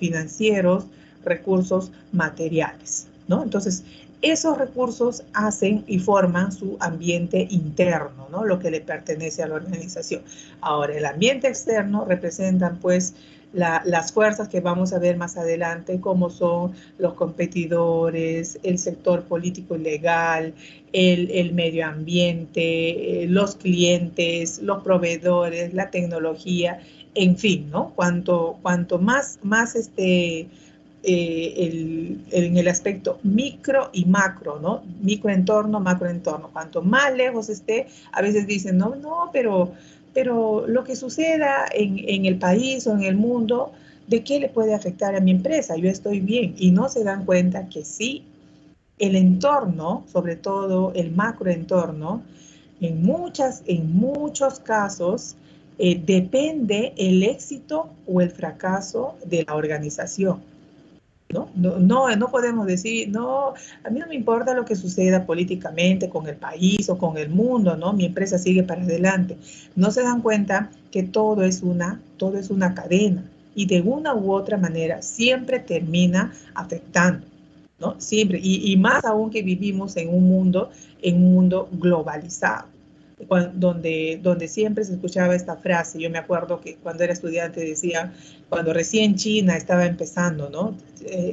financieros, recursos materiales, ¿no? Entonces, esos recursos hacen y forman su ambiente interno, ¿no? Lo que le pertenece a la organización. Ahora, el ambiente externo representan, pues, las fuerzas que vamos a ver más adelante, como son los competidores, el sector político y legal, el medio ambiente, los clientes, los proveedores, la tecnología, en fin, ¿no? Cuanto más en el aspecto micro y macro, ¿no? Microentorno, macroentorno. Cuanto más lejos esté, a veces dicen, no, pero lo que suceda en el país o en el mundo, ¿de qué le puede afectar a mi empresa? Yo estoy bien. Y no se dan cuenta que sí, el entorno, sobre todo el macroentorno, en muchos casos, depende el éxito o el fracaso de la organización. No podemos decir, no, a mí no me importa lo que suceda políticamente con el país o con el mundo, ¿no? Mi empresa sigue para adelante. No se dan cuenta que todo es una cadena y de una u otra manera siempre termina afectando, ¿no? Siempre, y más aún que vivimos en un mundo globalizado. Donde siempre se escuchaba esta frase. Yo me acuerdo que cuando era estudiante decía, cuando recién China estaba empezando, ¿no?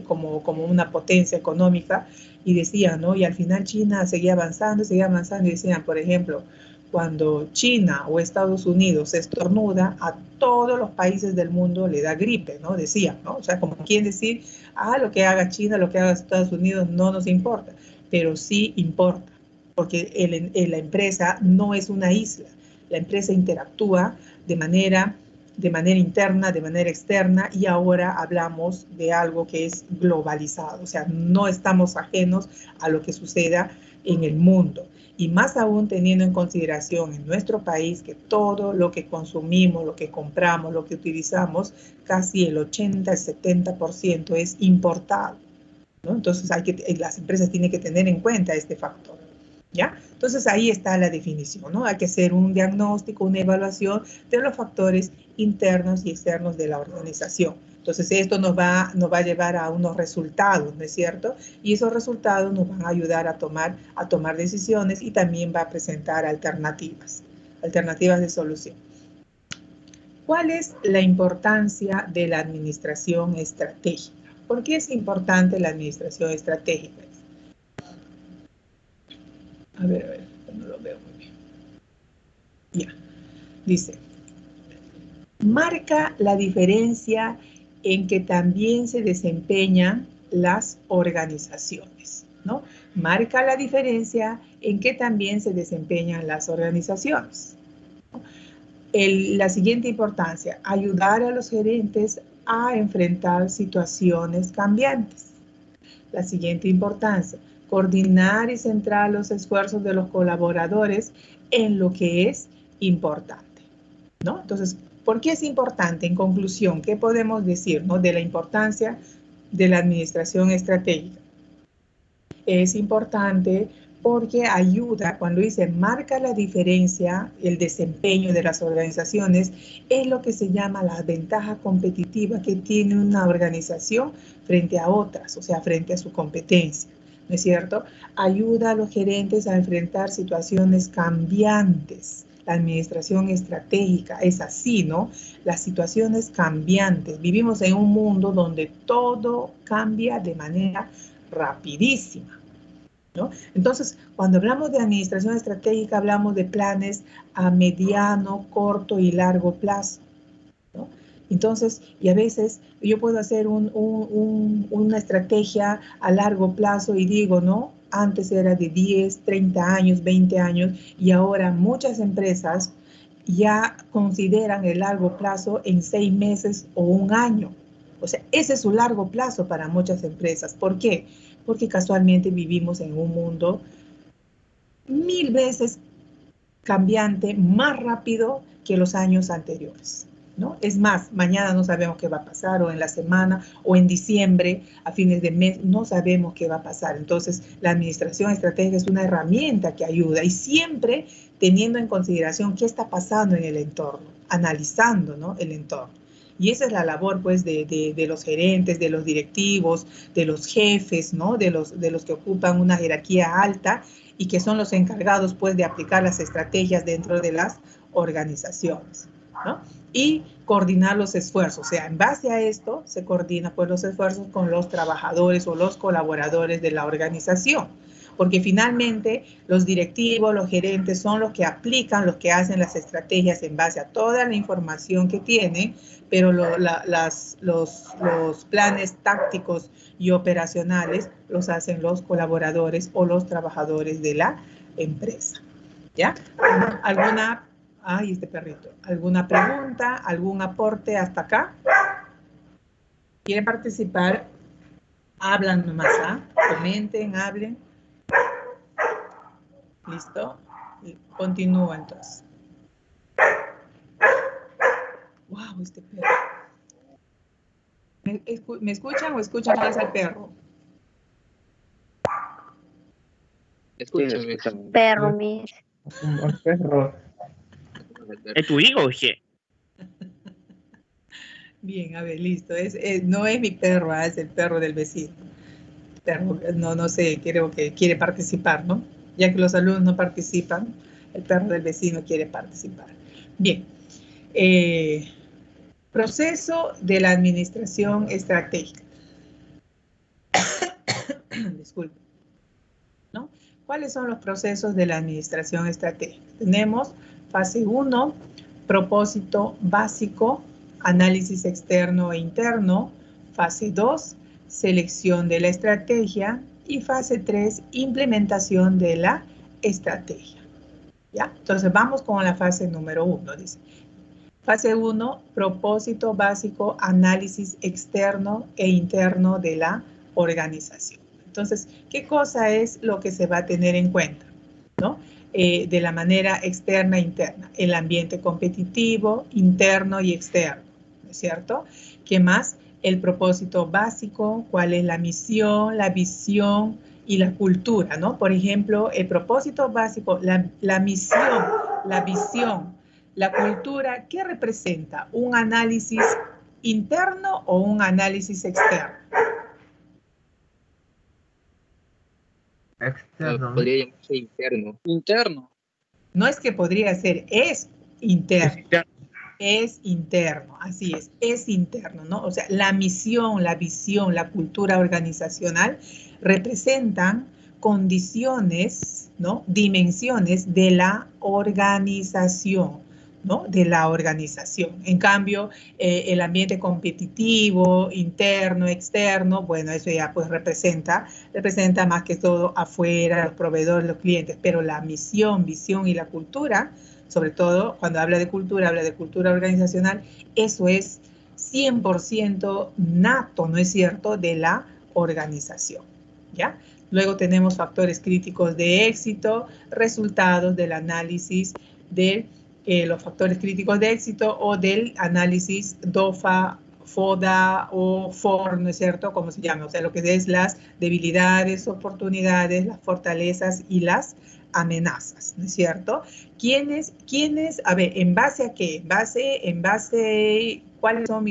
Como una potencia económica, y decía, ¿no? Y al final China seguía avanzando, y decían, por ejemplo, cuando China o Estados Unidos estornuda, a todos los países del mundo le da gripe, ¿no? Decían, ¿no? O sea, como quieren decir, lo que haga China, lo que haga Estados Unidos no nos importa, pero sí importa, porque la empresa no es una isla. La empresa interactúa de manera interna, de manera externa, y ahora hablamos de algo que es globalizado. O sea, no estamos ajenos a lo que suceda en el mundo. Y más aún teniendo en consideración en nuestro país que todo lo que consumimos, lo que compramos, lo que utilizamos, casi el 80, el 70% es importado, ¿no? Entonces las empresas tienen que tener en cuenta este factor, ¿ya? Entonces ahí está la definición, ¿no? Hay que hacer un diagnóstico, una evaluación de los factores internos y externos de la organización. Entonces esto nos va a llevar a unos resultados, ¿no es cierto? Y esos resultados nos van a ayudar a tomar decisiones, y también va a presentar alternativas de solución. ¿Cuál es la importancia de la administración estratégica? ¿Por qué es importante la administración estratégica? A ver, no lo veo muy bien. Ya, dice, marca la diferencia en que también se desempeñan las organizaciones, ¿no? Marca la diferencia en que también se desempeñan las organizaciones. La siguiente importancia, ayudar a los gerentes a enfrentar situaciones cambiantes. La siguiente importancia, coordinar y centrar los esfuerzos de los colaboradores en lo que es importante, ¿no? Entonces, ¿por qué es importante? En conclusión, ¿qué podemos decir, ¿no? De la importancia de la administración estratégica? Es importante porque ayuda, cuando dice marca la diferencia, el desempeño de las organizaciones, es lo que se llama la ventaja competitiva que tiene una organización frente a otras, o sea, frente a su competencia, ¿no es cierto? Ayuda a los gerentes a enfrentar situaciones cambiantes. La administración estratégica es así, ¿no? Las situaciones cambiantes. Vivimos en un mundo donde todo cambia de manera rapidísima, ¿no? Entonces, cuando hablamos de administración estratégica, hablamos de planes a mediano, corto y largo plazo, ¿no? Entonces, y a veces yo puedo hacer una estrategia a largo plazo y digo, ¿no? Antes era de 10, 30 años, 20 años, y ahora muchas empresas ya consideran el largo plazo en 6 meses o un año. O sea, ese es su largo plazo para muchas empresas. ¿Por qué? Porque casualmente vivimos en un mundo 1000 veces cambiante, más rápido que los años anteriores, ¿no? Es más, mañana no sabemos qué va a pasar, o en la semana, o en diciembre, a fines de mes, no sabemos qué va a pasar. Entonces, la administración estratégica es una herramienta que ayuda, y siempre teniendo en consideración qué está pasando en el entorno, analizando, ¿no? El entorno. Y esa es la labor, pues, de los gerentes, de los directivos, de los jefes, ¿no? De los que ocupan una jerarquía alta y que son los encargados, pues, de aplicar las estrategias dentro de las organizaciones, ¿no? Y coordinar los esfuerzos. O sea, en base a esto se coordina, pues, los esfuerzos con los trabajadores o los colaboradores de la organización. Porque finalmente los directivos, los gerentes son los que aplican, los que hacen las estrategias en base a toda la información que tienen, pero los planes tácticos y operacionales los hacen los colaboradores o los trabajadores de la empresa. ¿Ya? Ay, este perrito. ¿Alguna pregunta? ¿Algún aporte hasta acá? ¿Quieren participar? Hablan nomás, ¿ah? Comenten, hablen. ¿Listo? Continúo entonces. Wow, este perro. ¿Me escuchan o escuchan más al perro? Escucha, perro, Miss. Un perro. ¿Es tu hijo o qué? Bien, a ver, listo. No es mi perro, es el perro del vecino. Perro, no sé, creo que quiere participar, ¿no? Ya que los alumnos no participan, el perro del vecino quiere participar. Bien. Proceso de la administración estratégica. Disculpe. ¿No? ¿Cuáles son los procesos de la administración estratégica? Tenemos fase 1, propósito básico, análisis externo e interno. Fase 2, selección de la estrategia. Y fase 3, implementación de la estrategia. ¿Ya? Entonces vamos con la fase número 1. Dice, fase 1, propósito básico, análisis externo e interno de la organización. Entonces, ¿qué cosa es lo que se va a tener en cuenta? ¿No? De la manera externa e interna, el ambiente competitivo, interno y externo, ¿no es cierto? ¿Qué más? El propósito básico, cuál es la misión, la visión y la cultura, ¿no? Por ejemplo, el propósito básico, la misión, la visión, la cultura, ¿qué representa? ¿Un análisis interno o un análisis externo? Externo. Podría llamarse interno. Interno. No es que podría ser, es interno. Es interno, así es interno, ¿no? O sea, la misión, la visión, la cultura organizacional representan condiciones, ¿no? Dimensiones de la organización, ¿no? De la organización. En cambio, el ambiente competitivo, interno, externo, bueno, eso ya pues representa más que todo afuera, los proveedores, los clientes, pero la misión, visión y la cultura, sobre todo cuando habla de cultura organizacional, eso es 100% nato, ¿no es cierto?, de la organización, ¿ya? Luego tenemos factores críticos de éxito, resultados del análisis de los factores críticos de éxito o del análisis DOFA, FODA o FOR, ¿no es cierto?, como se llama, o sea, lo que es las debilidades, oportunidades, las fortalezas y las amenazas, ¿no es cierto? ¿Quiénes, a ver, en base a qué? En base, ¿cuáles son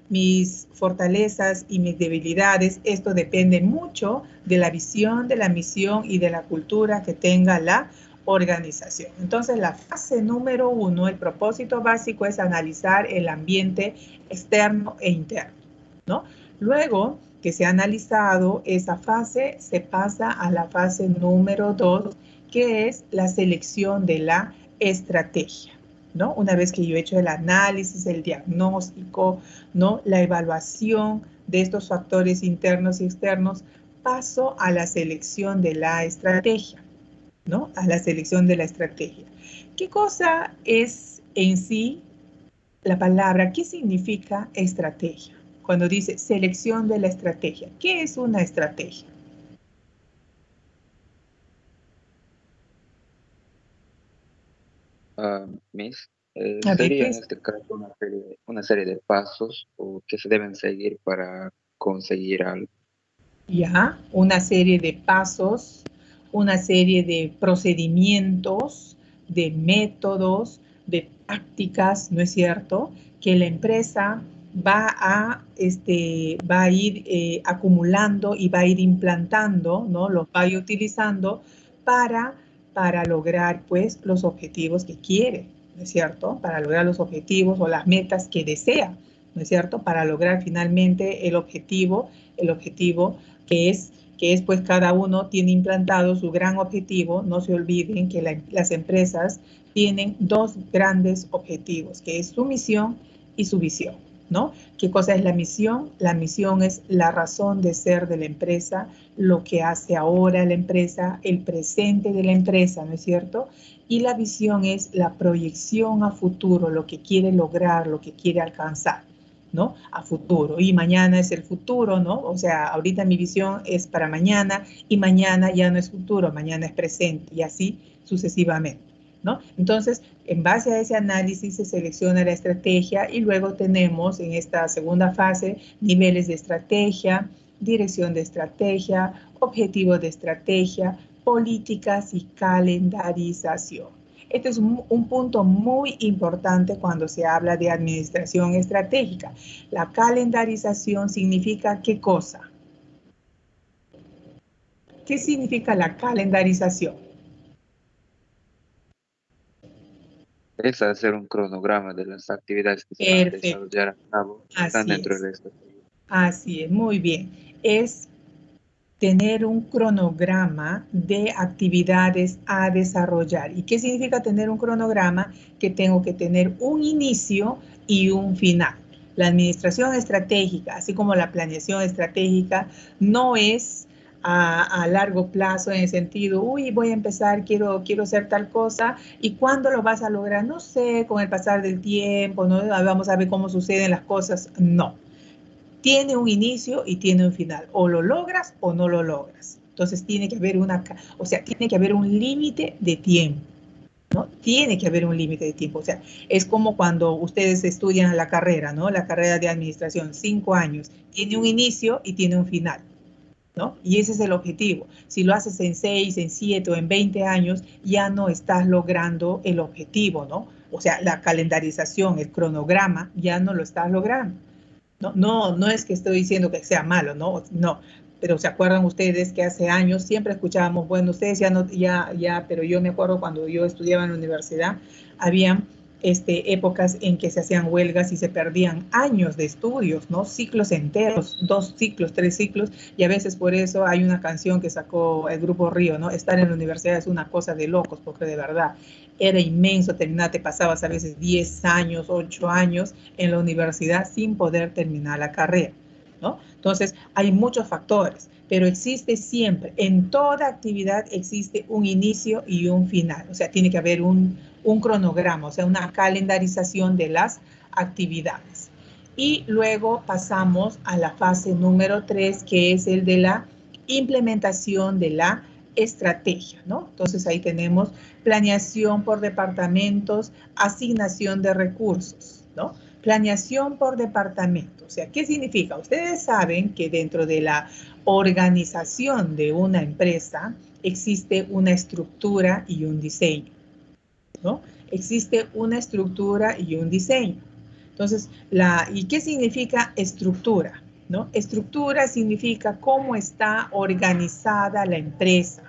mis fortalezas y mis debilidades? Esto depende mucho de la visión, de la misión y de la cultura que tenga la organización. Entonces, la fase número 1, el propósito básico es analizar el ambiente externo e interno, ¿no? Luego que se ha analizado esa fase, se pasa a la fase número 2, que es la selección de la estrategia, ¿no? Una vez que yo he hecho el análisis, el diagnóstico, ¿no? La evaluación de estos factores internos y externos, paso a la selección de la estrategia, ¿no? A la selección de la estrategia. ¿Qué cosa es en sí la palabra? ¿Qué significa estrategia? Cuando dice selección de la estrategia, ¿qué es una estrategia? Miss, ¿Qué sería en es? este caso una serie de pasos o que se deben seguir para conseguir algo. Ya, una serie de pasos, una serie de procedimientos, de métodos, de tácticas, ¿no es cierto?, que la empresa va a ir acumulando y va a ir implantando, ¿no? Los va a ir utilizando para lograr, pues, los objetivos que quiere, ¿no es cierto? Para lograr los objetivos o las metas que desea, ¿no es cierto? Para lograr finalmente el objetivo que es pues cada uno tiene implantado su gran objetivo. No se olviden que las empresas tienen dos grandes objetivos, que es su misión y su visión, ¿no? ¿Qué cosa es la misión? La misión es la razón de ser de la empresa, lo que hace ahora la empresa, el presente de la empresa, ¿no es cierto? Y la visión es la proyección a futuro, lo que quiere lograr, lo que quiere alcanzar, ¿no? A futuro. Y mañana es el futuro, ¿no? O sea, ahorita mi visión es para mañana y mañana ya no es futuro, mañana es presente y así sucesivamente, ¿no? Entonces, en base a ese análisis se selecciona la estrategia y luego tenemos en esta segunda fase niveles de estrategia, dirección de estrategia, objetivo de estrategia, políticas y calendarización. Este es un punto muy importante cuando se habla de administración estratégica. La calendarización significa ¿qué cosa? ¿Qué significa la calendarización? Es hacer un cronograma de las actividades que se van a Perfecto. desarrollar a cabo, están Así dentro es. de la estrategia. Así es, muy bien. Es tener un cronograma de actividades a desarrollar. ¿Y qué significa tener un cronograma? Que tengo que tener un inicio y un final. La administración estratégica, así como la planeación estratégica, no es a largo plazo en el sentido, uy, voy a empezar, quiero hacer tal cosa, ¿y cuándo lo vas a lograr? No sé, con el pasar del tiempo, ¿no? Vamos a ver cómo suceden las cosas. No, tiene un inicio y tiene un final. O lo logras o no lo logras. Entonces tiene que haber tiene que haber un límite de tiempo, ¿no? Tiene que haber un límite de tiempo. O sea, es como cuando ustedes estudian la carrera, ¿no? La carrera de administración, 5 años. Tiene un inicio y tiene un final, ¿no? Y ese es el objetivo. Si lo haces en 6, en 7 o en 20 años, ya no estás logrando el objetivo, ¿no? O sea, la calendarización, el cronograma, ya no lo estás logrando. No es que estoy diciendo que sea malo, no, pero se acuerdan ustedes que hace años siempre escuchábamos, bueno, ustedes ya no, pero yo me acuerdo cuando yo estudiaba en la universidad, habían épocas en que se hacían huelgas y se perdían años de estudios, ¿no? Ciclos enteros, 2 ciclos, 3 ciclos, y a veces por eso hay una canción que sacó el grupo Río, ¿no? Estar en la universidad es una cosa de locos, porque de verdad era inmenso terminar, te pasabas a veces 10 años, 8 años en la universidad sin poder terminar la carrera, ¿no? Entonces, hay muchos factores, pero existe siempre, en toda actividad existe un inicio y un final, o sea, tiene que haber un cronograma, o sea, una calendarización de las actividades. Y luego pasamos a la fase número 3, que es el de la implementación de la estrategia, ¿no? Entonces ahí tenemos planeación por departamentos, asignación de recursos, ¿no? Planeación por departamento. O sea, ¿qué significa? Ustedes saben que dentro de la organización de una empresa existe una estructura y un diseño, ¿no? Existe una estructura y un diseño. Entonces, ¿y qué significa estructura? ¿No? Estructura significa cómo está organizada la empresa.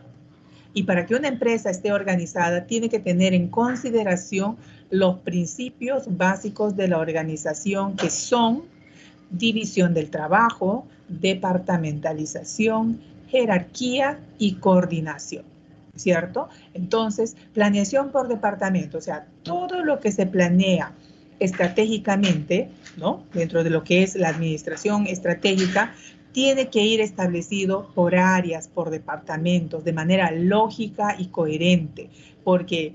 Y para que una empresa esté organizada, tiene que tener en consideración los principios básicos de la organización, que son división del trabajo, departamentalización, jerarquía y coordinación, ¿cierto? Entonces, planeación por departamento, o sea, todo lo que se planea estratégicamente, ¿no? Dentro de lo que es la administración estratégica, tiene que ir establecido por áreas, por departamentos, de manera lógica y coherente, porque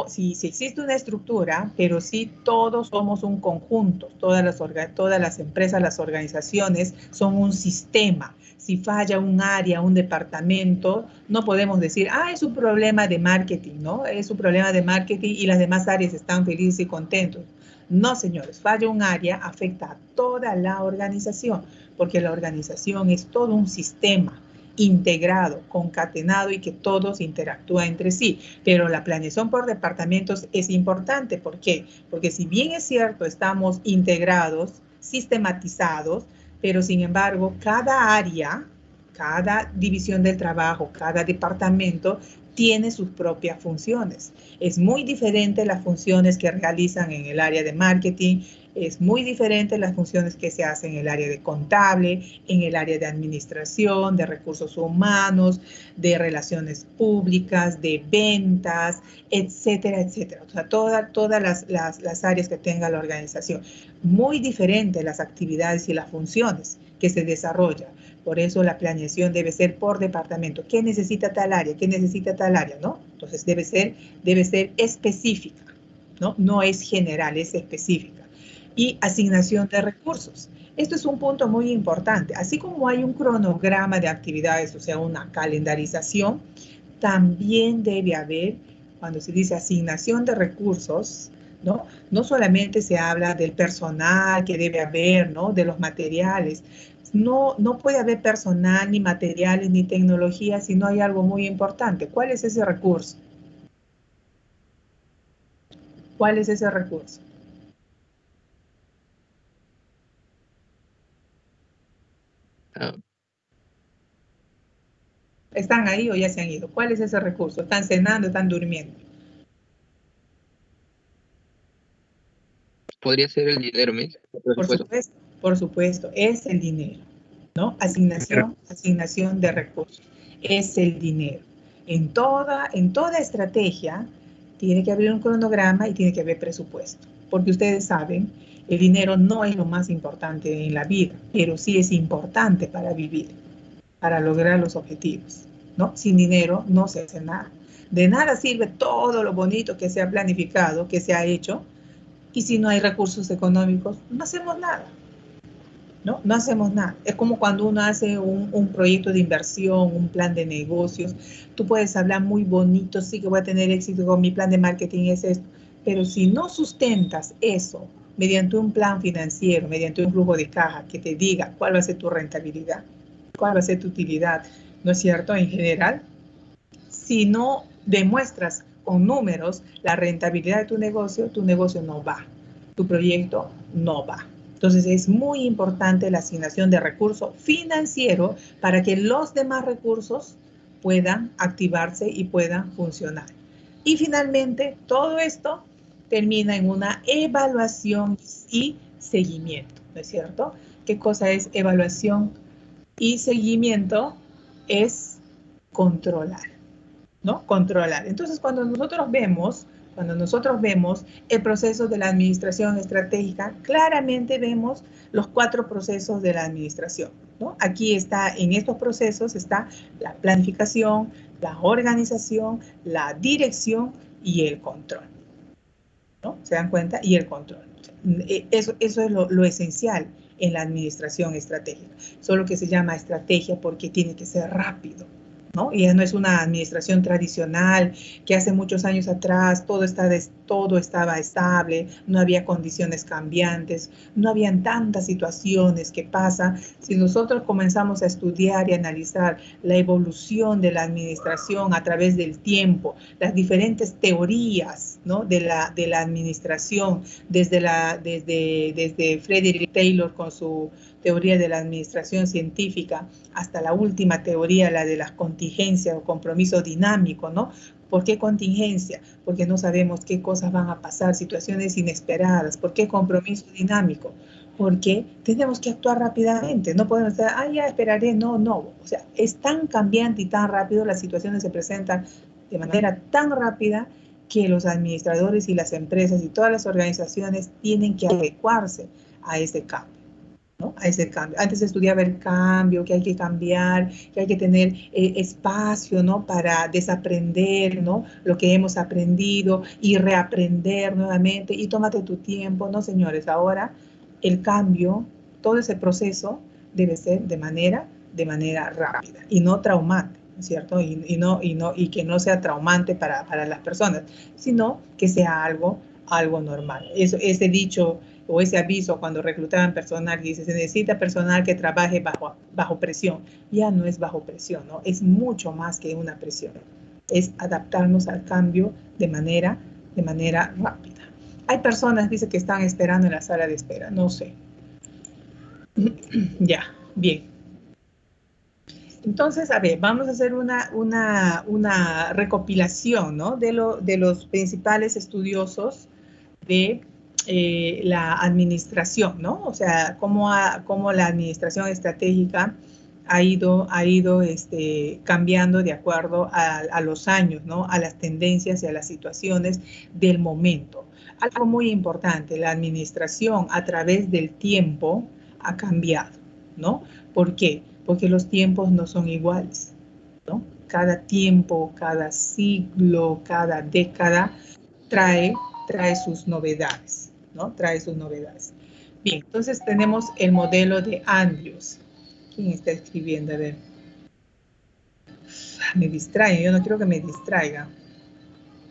si existe una estructura, pero sí todos somos un conjunto, todas las empresas, las organizaciones son un sistema. Si falla un área, un departamento, no podemos decir, es un problema de marketing, ¿no? Es un problema de marketing y las demás áreas están felices y contentos. No, señores, falla un área, afecta a toda la organización, porque la organización es todo un sistema integrado, concatenado y que todos interactúan entre sí. Pero la planeación por departamentos es importante. ¿Por qué? Porque si bien es cierto, estamos integrados, sistematizados, pero sin embargo, cada área, cada división del trabajo, cada departamento tiene sus propias funciones. Es muy diferente las funciones que realizan en el área de marketing, es muy diferente las funciones que se hacen en el área de contable, en el área de administración, de recursos humanos, de relaciones públicas, de ventas, etcétera, etcétera. O sea, todas las áreas que tenga la organización. Muy diferentes las actividades y las funciones que se desarrollan. Por eso la planeación debe ser por departamento. ¿Qué necesita tal área? ¿Qué necesita tal área? ¿No? Entonces debe ser específica, ¿no? No es general, es específica. Y asignación de recursos. Esto es un punto muy importante. Así como hay un cronograma de actividades, o sea, una calendarización, también debe haber, cuando se dice asignación de recursos, ¿no? No solamente se habla del personal que debe haber, ¿no? De los materiales. No puede haber personal, ni materiales, ni tecnología si no hay algo muy importante. ¿Cuál es ese recurso? ¿Cuál es ese recurso? ¿Están ahí o ya se han ido? ¿Cuál es ese recurso? ¿Están cenando, están durmiendo? Podría ser el dinero, Por supuesto, es el dinero, ¿no? Asignación de recursos, es el dinero. En toda estrategia tiene que haber un cronograma y tiene que haber presupuesto, porque ustedes saben, el dinero no es lo más importante en la vida, pero sí es importante para vivir, para lograr los objetivos, ¿no? Sin dinero no se hace nada. De nada sirve todo lo bonito que se ha planificado, que se ha hecho, y si no hay recursos económicos, no hacemos nada, ¿no? No hacemos nada. Es como cuando uno hace un proyecto de inversión, un plan de negocios. Tú puedes hablar muy bonito, sí que voy a tener éxito con mi plan de marketing, es esto. Pero si no sustentas eso mediante un plan financiero, mediante un flujo de caja que te diga cuál va a ser tu rentabilidad, cuál va a ser tu utilidad, ¿no es cierto? En general, si no demuestras con números la rentabilidad de tu negocio no va, tu proyecto no va. Entonces es muy importante la asignación de recursos financieros para que los demás recursos puedan activarse y puedan funcionar. Y finalmente, todo esto termina en una evaluación y seguimiento, ¿no es cierto? ¿Qué cosa es evaluación y seguimiento? Es controlar. ¿No? Controlar. Entonces, cuando nosotros vemos el proceso de la administración estratégica, claramente vemos los 4 procesos de la administración, ¿no? Aquí está, en estos procesos está la planificación, la organización, la dirección y el control, ¿no? ¿Se dan cuenta? Y el control. Eso es lo esencial en la administración estratégica. Solo que se llama estrategia porque tiene que ser rápido, ¿no? Y ya no es una administración tradicional que hace muchos años atrás todo estaba estable, no había condiciones cambiantes, no habían tantas situaciones que pasan. Si nosotros comenzamos a estudiar y analizar la evolución de la administración a través del tiempo, las diferentes teorías, ¿no? de la administración, desde Frederick Taylor con su teoría de la administración científica, hasta la última teoría, la de las contingencias o compromiso dinámico, ¿no? ¿Por qué contingencia? Porque no sabemos qué cosas van a pasar, situaciones inesperadas. ¿Por qué compromiso dinámico? Porque tenemos que actuar rápidamente. No podemos estar, ya esperaré. No. O sea, es tan cambiante y tan rápido, las situaciones se presentan de manera tan rápida que los administradores y las empresas y todas las organizaciones tienen que adecuarse a ese cambio, ¿no? A ese cambio. Antes estudiaba el cambio, que hay que cambiar, que hay que tener espacio, ¿no? Para desaprender, ¿no? Lo que hemos aprendido y reaprender nuevamente y tómate tu tiempo, ¿no, señores? Ahora el cambio, todo ese proceso debe ser de manera rápida y no traumante, ¿no es cierto? Y que no sea traumante para las personas, sino que sea algo normal. Ese dicho o ese aviso cuando reclutaban personal, dice, se necesita personal que trabaje bajo presión. Ya no es bajo presión, ¿no? Es mucho más que una presión. Es adaptarnos al cambio de manera rápida. Hay personas, dice, que están esperando en la sala de espera. No sé. Ya, bien. Entonces, a ver, vamos a hacer una recopilación, ¿no? De los principales estudiosos de la administración, ¿no? O sea, cómo la administración estratégica ha ido cambiando de acuerdo a los años, ¿no? A las tendencias y a las situaciones del momento. Algo muy importante, la administración a través del tiempo ha cambiado, ¿no? ¿Por qué? Porque los tiempos no son iguales, ¿no? Cada tiempo, cada siglo, cada década trae sus novedades, ¿no? Trae sus novedades. Bien, entonces tenemos el modelo de Andrews. ¿Quién está escribiendo? A ver. Me distrae, yo no quiero que me distraiga.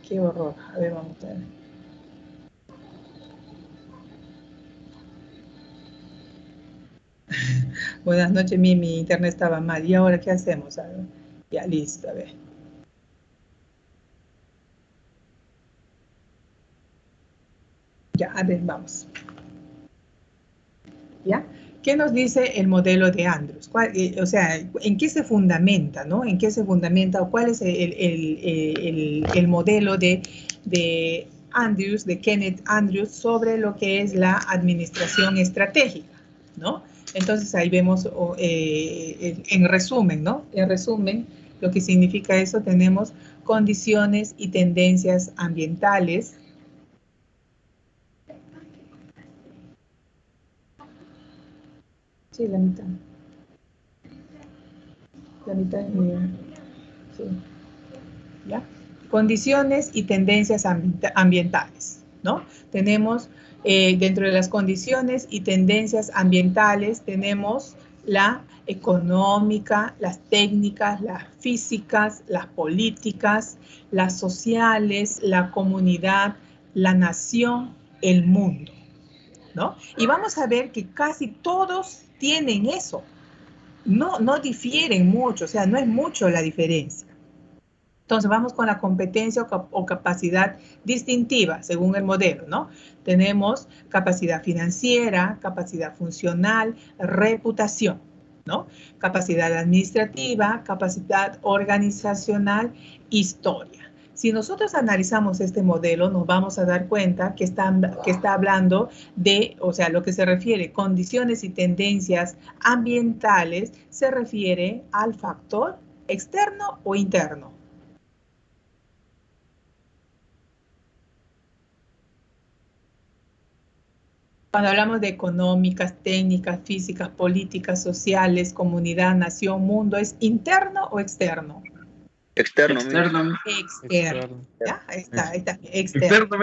Qué horror. A ver, vamos a ver. Buenas noches, mi internet estaba mal. ¿Y ahora qué hacemos? A ver. Ya, listo, a ver. Ya, a ver, vamos. ¿Ya? ¿Qué nos dice el modelo de Andrews? O sea, ¿en qué se fundamenta, no? ¿En qué se fundamenta o cuál es el modelo de Andrews, de Kenneth Andrews, sobre lo que es la administración estratégica, ¿no? Entonces ahí vemos, en resumen, ¿no? En resumen, lo que significa eso, tenemos condiciones y tendencias ambientales. Sí, la mitad. La mitad. Sí. ¿Ya? Condiciones y tendencias ambientales, ¿no? Tenemos, dentro de las condiciones y tendencias ambientales, tenemos la económica, las técnicas, las físicas, las políticas, las sociales, la comunidad, la nación, el mundo, ¿no? Y vamos a ver que casi todos tienen eso. No difieren mucho, o sea, no es mucho la diferencia. Entonces vamos con la competencia o capacidad distintiva, según el modelo, ¿no? Tenemos capacidad financiera, capacidad funcional, reputación, ¿no? Capacidad administrativa, capacidad organizacional, historia. Si nosotros analizamos este modelo, nos vamos a dar cuenta que está hablando de, o sea, lo que se refiere condiciones y tendencias ambientales, se refiere al factor externo o interno. Cuando hablamos de económicas, técnicas, físicas, políticas, sociales, comunidad, nación, mundo, ¿es interno o externo? Externo. Externo. ¿Ya? Ahí está, externo.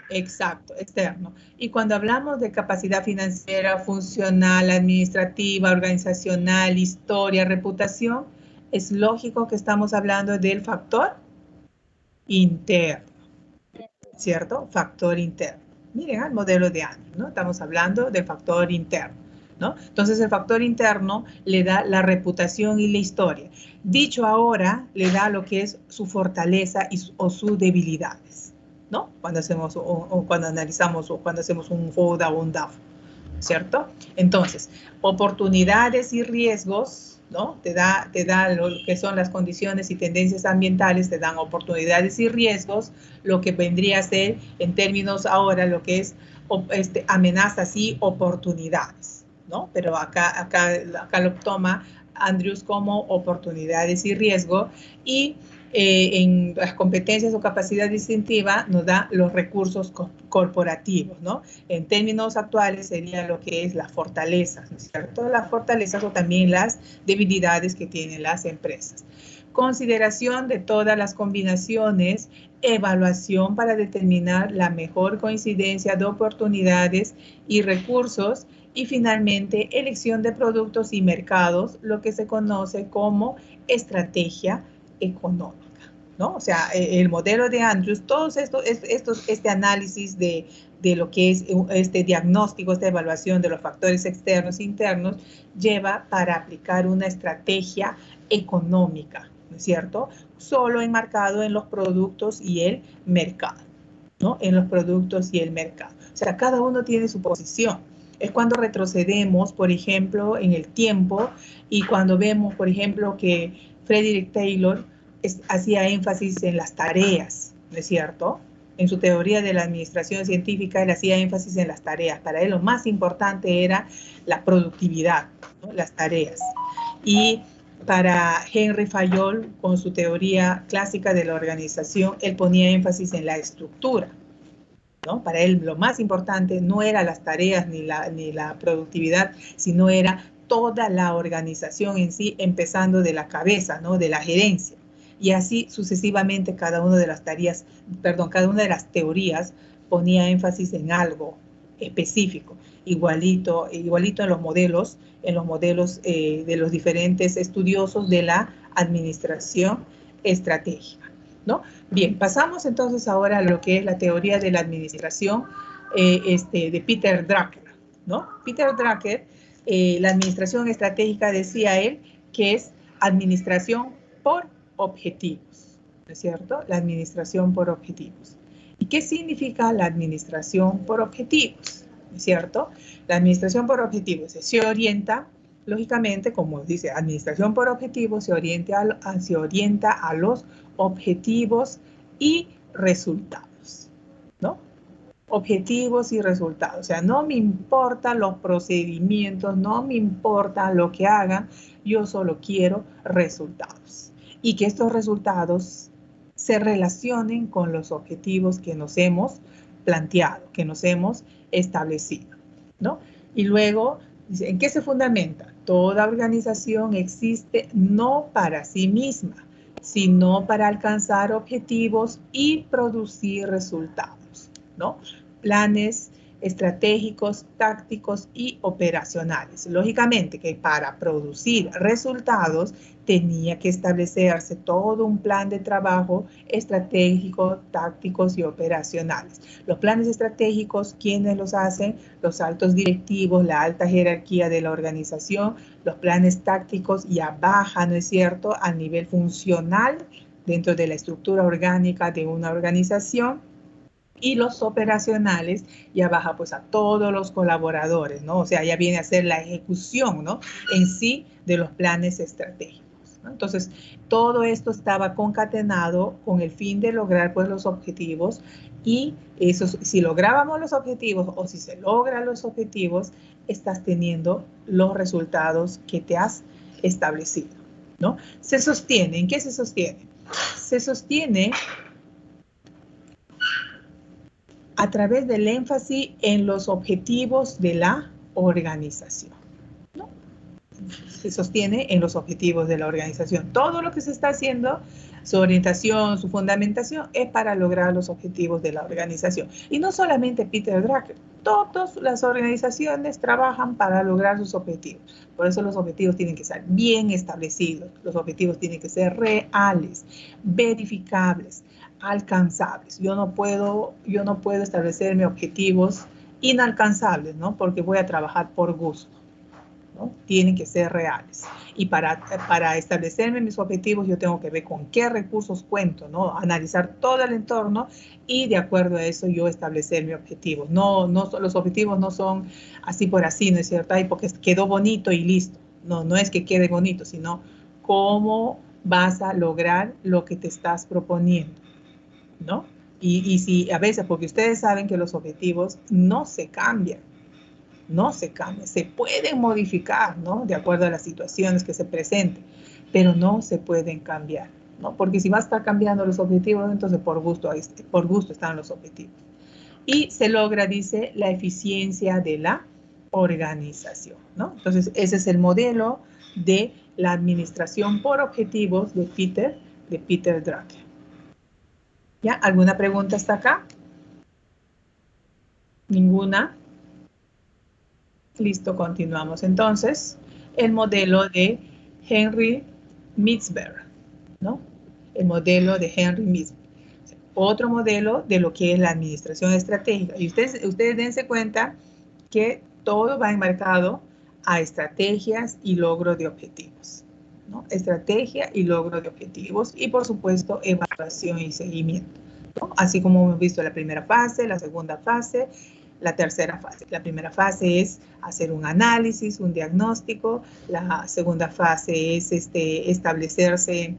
Exacto, externo. Y cuando hablamos de capacidad financiera, funcional, administrativa, organizacional, historia, reputación, es lógico que estamos hablando del factor interno, ¿cierto? Factor interno. Miren el modelo de Andrews, ¿no? Estamos hablando del factor interno, ¿no? Entonces el factor interno le da la reputación y la historia. Dicho ahora, le da lo que es su fortaleza o sus debilidades, ¿no? Cuando hacemos o cuando analizamos o cuando hacemos un FODA o un DAF, ¿cierto? Entonces, oportunidades y riesgos, ¿no? Te da lo que son las condiciones y tendencias ambientales, te dan oportunidades y riesgos, lo que vendría a ser, en términos ahora, lo que es amenazas y oportunidades, ¿no? Pero acá lo toma Andrews como oportunidades y riesgo, y en las competencias o capacidad distintiva nos da los recursos corporativos, ¿no? En términos actuales sería lo que es las fortalezas, ¿no es cierto? Las fortalezas o también las debilidades que tienen las empresas. Consideración de todas las combinaciones, evaluación para determinar la mejor coincidencia de oportunidades y recursos, y finalmente elección de productos y mercados, lo que se conoce como estrategia económica, ¿no? O sea, el modelo de Andrews, todos este análisis de lo que es este diagnóstico, esta evaluación de los factores externos e internos, lleva para aplicar una estrategia económica, ¿no es cierto? Solo enmarcado en los productos y el mercado, ¿no? En los productos y el mercado. O sea, cada uno tiene su posición. Es cuando retrocedemos, por ejemplo, en el tiempo y cuando vemos, por ejemplo, que Frederick Taylor hacía énfasis en las tareas, ¿no es cierto? En su teoría de la administración científica, él hacía énfasis en las tareas. Para él lo más importante era la productividad, ¿no? Las tareas. Y para Henry Fayol, con su teoría clásica de la organización, él ponía énfasis en la estructura, ¿no? Para él lo más importante no era las tareas ni la productividad, sino era toda la organización en sí, empezando de la cabeza, ¿no? De la gerencia. Y así sucesivamente cada una de las tareas, cada una de las teorías ponía énfasis en algo específico, igualito en los modelos de los diferentes estudiosos de la administración estratégica, ¿no? Bien, pasamos entonces ahora a lo que es la teoría de la administración de Peter Drucker, ¿no? Peter Drucker, la administración estratégica, decía él, que es administración por objetivos, ¿no es cierto? La administración por objetivos. ¿Y qué significa la administración por objetivos? ¿No es cierto? La administración por objetivos se orienta, lógicamente, como dice, administración por objetivos, se orienta a los objetivos y resultados, ¿no? Objetivos y resultados. O sea, no me importan los procedimientos, no me importa lo que hagan, yo solo quiero resultados. Y que estos resultados se relacionen con los objetivos que nos hemos planteado, que nos hemos establecido, ¿no? Y luego, ¿en qué se fundamenta? Toda organización existe no para sí misma, sino para alcanzar objetivos y producir resultados, ¿no? Planes estratégicos, tácticos y operacionales. Lógicamente que para producir resultados tenía que establecerse todo un plan de trabajo estratégico, tácticos y operacionales. Los planes estratégicos, ¿quiénes los hacen? Los altos directivos, la alta jerarquía de la organización. Los planes tácticos ya bajan, ¿no es cierto?, a nivel funcional dentro de la estructura orgánica de una organización. Y los operacionales ya baja pues a todos los colaboradores, ¿no? O sea, ya viene a ser la ejecución, ¿no? En sí de los planes estratégicos, ¿no? Entonces, todo esto estaba concatenado con el fin de lograr pues los objetivos y eso, si lográbamos los objetivos o si se logran los objetivos, estás teniendo los resultados que te has establecido, ¿no? Se sostiene, ¿en qué se sostiene? Se sostiene a través del énfasis en los objetivos de la organización, ¿no? Se sostiene en los objetivos de la organización. Todo lo que se está haciendo, su orientación, su fundamentación, es para lograr los objetivos de la organización. Y no solamente Peter Drucker, todas las organizaciones trabajan para lograr sus objetivos. Por eso los objetivos tienen que estar bien establecidos, los objetivos tienen que ser reales, verificables, alcanzables. Yo no puedo establecerme objetivos inalcanzables, ¿no? Porque voy a trabajar por gusto, ¿no? Tienen que ser reales. Y para establecerme mis objetivos, yo tengo que ver con qué recursos cuento, ¿no? Analizar todo el entorno y de acuerdo a eso yo establecer mi objetivo. Los objetivos no son así por así, ¿no es cierto? Ay, porque quedó bonito y listo. No es que quede bonito, sino cómo vas a lograr lo que te estás proponiendo, ¿no? Y si a veces, porque ustedes saben que los objetivos no se cambian, se pueden modificar, ¿no? De acuerdo a las situaciones que se presenten, pero no se pueden cambiar, ¿no? Porque si va a estar cambiando los objetivos, entonces por gusto están los objetivos. Y se logra, dice, la eficiencia de la organización, ¿no? Entonces, ese es el modelo de la administración por objetivos de Peter Drucker. ¿Ya? ¿Alguna pregunta hasta acá? ¿Ninguna? Listo, continuamos. Entonces, el modelo de Henry Mintzberg, ¿no? El modelo de Henry Mintzberg. Otro modelo de lo que es la administración estratégica. Y ustedes dense cuenta que todo va enmarcado a estrategias y logro de objetivos, ¿no? Estrategia y logro de objetivos y, por supuesto, evaluación y seguimiento, ¿no? Así como hemos visto la primera fase, la segunda fase, la tercera fase. La primera fase es hacer un análisis, un diagnóstico. La segunda fase es establecerse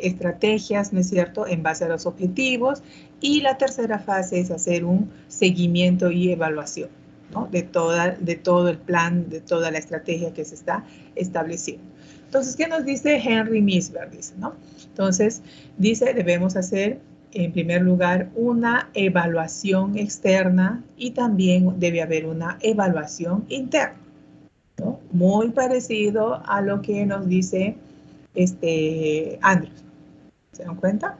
estrategias, ¿no es cierto?, en base a los objetivos. Y la tercera fase es hacer un seguimiento y evaluación, ¿no?, de todo el plan, de toda la estrategia que se está estableciendo. Entonces, ¿qué nos dice Henry Misberg? Dice, ¿no? Entonces, dice, debemos hacer, en primer lugar, una evaluación externa y también debe haber una evaluación interna, ¿no? Muy parecido a lo que nos dice Andrews. ¿Se dan cuenta?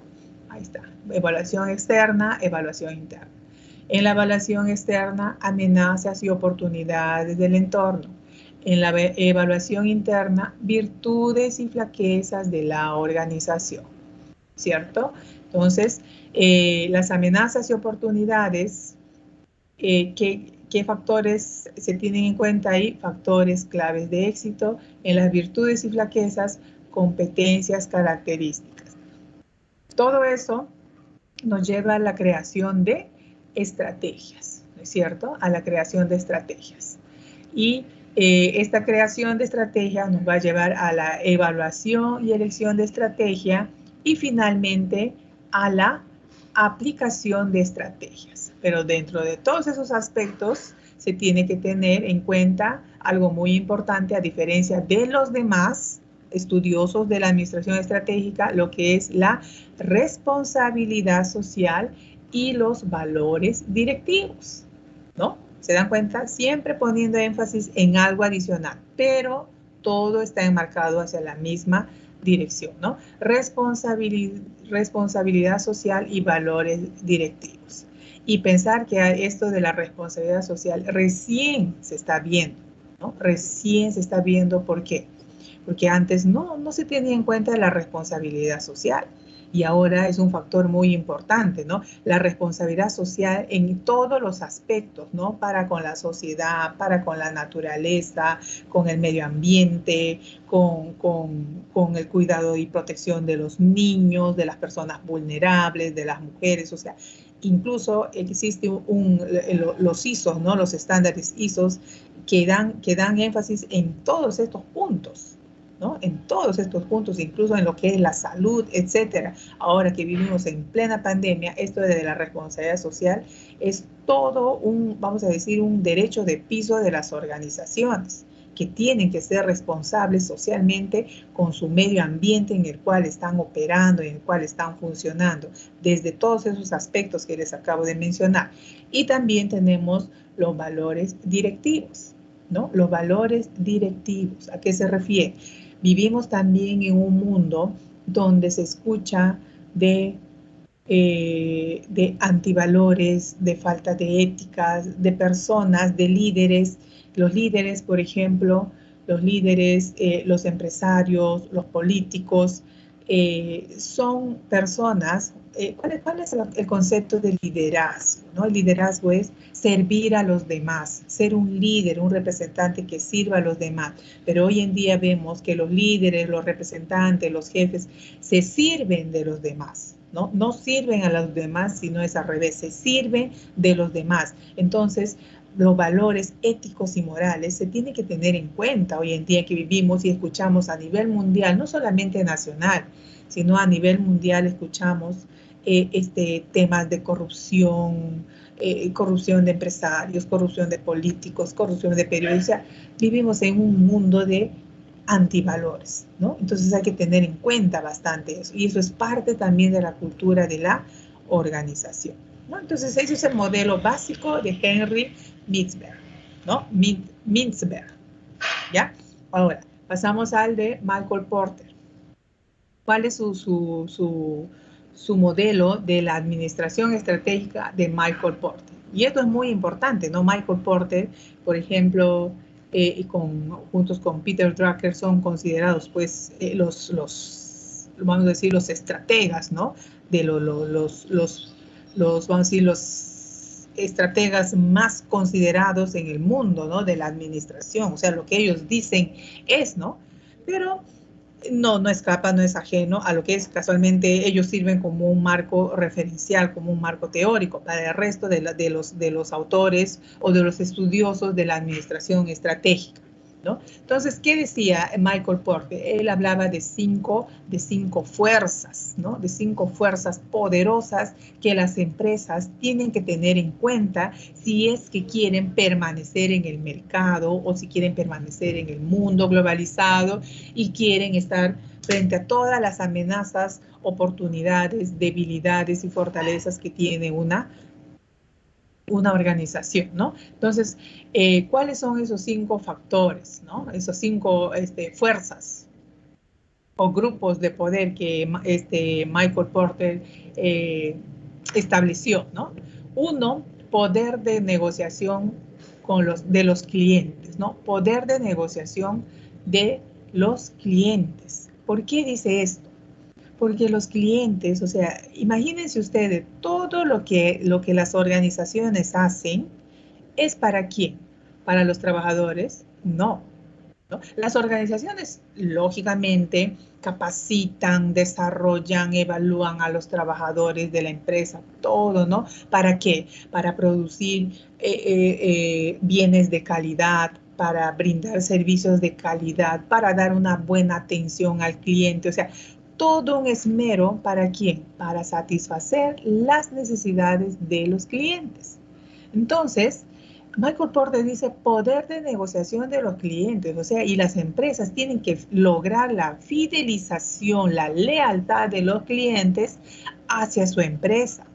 Ahí está. Evaluación externa, evaluación interna. En la evaluación externa, amenazas y oportunidades del entorno. En la evaluación interna, virtudes y flaquezas de la organización, ¿cierto? Entonces, las amenazas y oportunidades, ¿qué factores se tienen en cuenta ahí? Factores claves de éxito. En las virtudes y flaquezas, competencias, características. Todo eso nos lleva a la creación de estrategias, ¿no es cierto? A la creación de estrategias. Y esta creación de estrategias nos va a llevar a la evaluación y elección de estrategia y finalmente a la aplicación de estrategias. Pero dentro de todos esos aspectos se tiene que tener en cuenta algo muy importante, a diferencia de los demás estudiosos de la administración estratégica, lo que es la responsabilidad social y los valores directivos, ¿no? ¿Se dan cuenta? Siempre poniendo énfasis en algo adicional, pero todo está enmarcado hacia la misma dirección, ¿no? Responsabilidad social y valores directivos. Y pensar que esto de la responsabilidad social recién se está viendo, ¿no? Recién se está viendo, ¿por qué? Porque antes no se tenía en cuenta la responsabilidad social y ahora es un factor muy importante, ¿no? La responsabilidad social en todos los aspectos, ¿no? Para con la sociedad, para con la naturaleza, con el medio ambiente, con el cuidado y protección de los niños, de las personas vulnerables, de las mujeres, o sea, incluso existe los ISOs, ¿no? Los estándares ISOs que dan énfasis en todos estos puntos, ¿no? En todos estos puntos, incluso en lo que es la salud, etcétera. Ahora que vivimos en plena pandemia, esto de la responsabilidad social es todo vamos a decir, un derecho de piso de las organizaciones que tienen que ser responsables socialmente con su medio ambiente en el cual están operando, en el cual están funcionando, desde todos esos aspectos que les acabo de mencionar. Y también tenemos los valores directivos, ¿no? Los valores directivos, ¿a qué se refiere? Vivimos también en un mundo donde se escucha de antivalores, de falta de éticas, de personas, de líderes. Los líderes, por ejemplo, los empresarios, los políticos, son personas. ¿Cuál es el concepto de liderazgo? ¿No? El liderazgo es servir a los demás, ser un líder, un representante que sirva a los demás. Pero hoy en día vemos que los líderes, los representantes, los jefes, se sirven de los demás. ¿No? No sirven a los demás, sino es al revés, se sirven de los demás. Entonces, los valores éticos y morales se tienen que tener en cuenta hoy en día que vivimos y escuchamos a nivel mundial, no solamente nacional, sino a nivel mundial escuchamos temas de corrupción, corrupción de empresarios, corrupción de políticos, corrupción de periodistas. O sea, vivimos en un mundo de antivalores, ¿no? Entonces hay que tener en cuenta bastante eso. Y eso es parte también de la cultura de la organización, ¿no? Entonces ese es el modelo básico de Henry Mintzberg, ¿no? Mintzberg, ¿ya? Ahora, pasamos al de Michael Porter. ¿Cuál es su modelo de la administración estratégica de Michael Porter? Y esto es muy importante, ¿no? Michael Porter, por ejemplo, juntos con Peter Drucker son considerados pues vamos a decir, los estrategas, ¿no? De vamos a decir, los estrategas más considerados en el mundo, ¿no? De la administración, o sea, lo que ellos dicen es, ¿no? Pero No, no escapa, no es ajeno a lo que es. Casualmente ellos sirven como un marco referencial, como un marco teórico para el resto de los autores o de los estudiosos de la administración estratégica, ¿no? Entonces, ¿qué decía Michael Porter? Él hablaba de cinco fuerzas, ¿no? De 5 fuerzas poderosas que las empresas tienen que tener en cuenta si es que quieren permanecer en el mercado o si quieren permanecer en el mundo globalizado y quieren estar frente a todas las amenazas, oportunidades, debilidades y fortalezas que tiene una organización, ¿no? Entonces, ¿cuáles son esos 5 factores, ¿no? Esos 5 fuerzas o grupos de poder que Michael Porter estableció, ¿no? Uno, poder de negociación de los clientes, ¿no? Poder de negociación de los clientes. ¿Por qué dice esto? Porque los clientes, o sea, imagínense ustedes, todo lo que las organizaciones hacen es ¿para quién? ¿Para los trabajadores? No, ¿no? Las organizaciones, lógicamente, capacitan, desarrollan, evalúan a los trabajadores de la empresa, todo, ¿no? ¿Para qué? Para producir bienes de calidad, para brindar servicios de calidad, para dar una buena atención al cliente, o sea, todo un esmero ¿para quién? Para satisfacer las necesidades de los clientes. Entonces, Michael Porter dice poder de negociación de los clientes, o sea, y las empresas tienen que lograr la fidelización, la lealtad de los clientes hacia su empresa.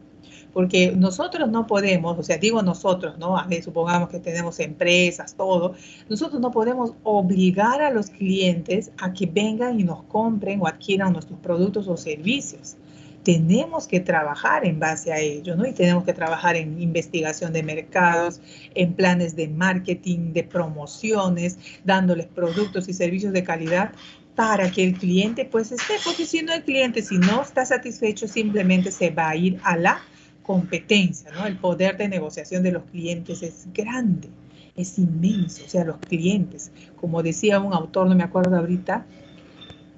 Porque nosotros no podemos, o sea, digo nosotros, ¿no? A ver, supongamos que tenemos empresas, todo. Nosotros no podemos obligar a los clientes a que vengan y nos compren o adquieran nuestros productos o servicios. Tenemos que trabajar en base a ello, ¿no? Y tenemos que trabajar en investigación de mercados, en planes de marketing, de promociones, dándoles productos y servicios de calidad para que el cliente pues esté, porque si no el cliente, si no está satisfecho, simplemente se va a ir a la competencia, ¿no? El poder de negociación de los clientes es grande, es inmenso, o sea, los clientes, como decía un autor, no me acuerdo ahorita,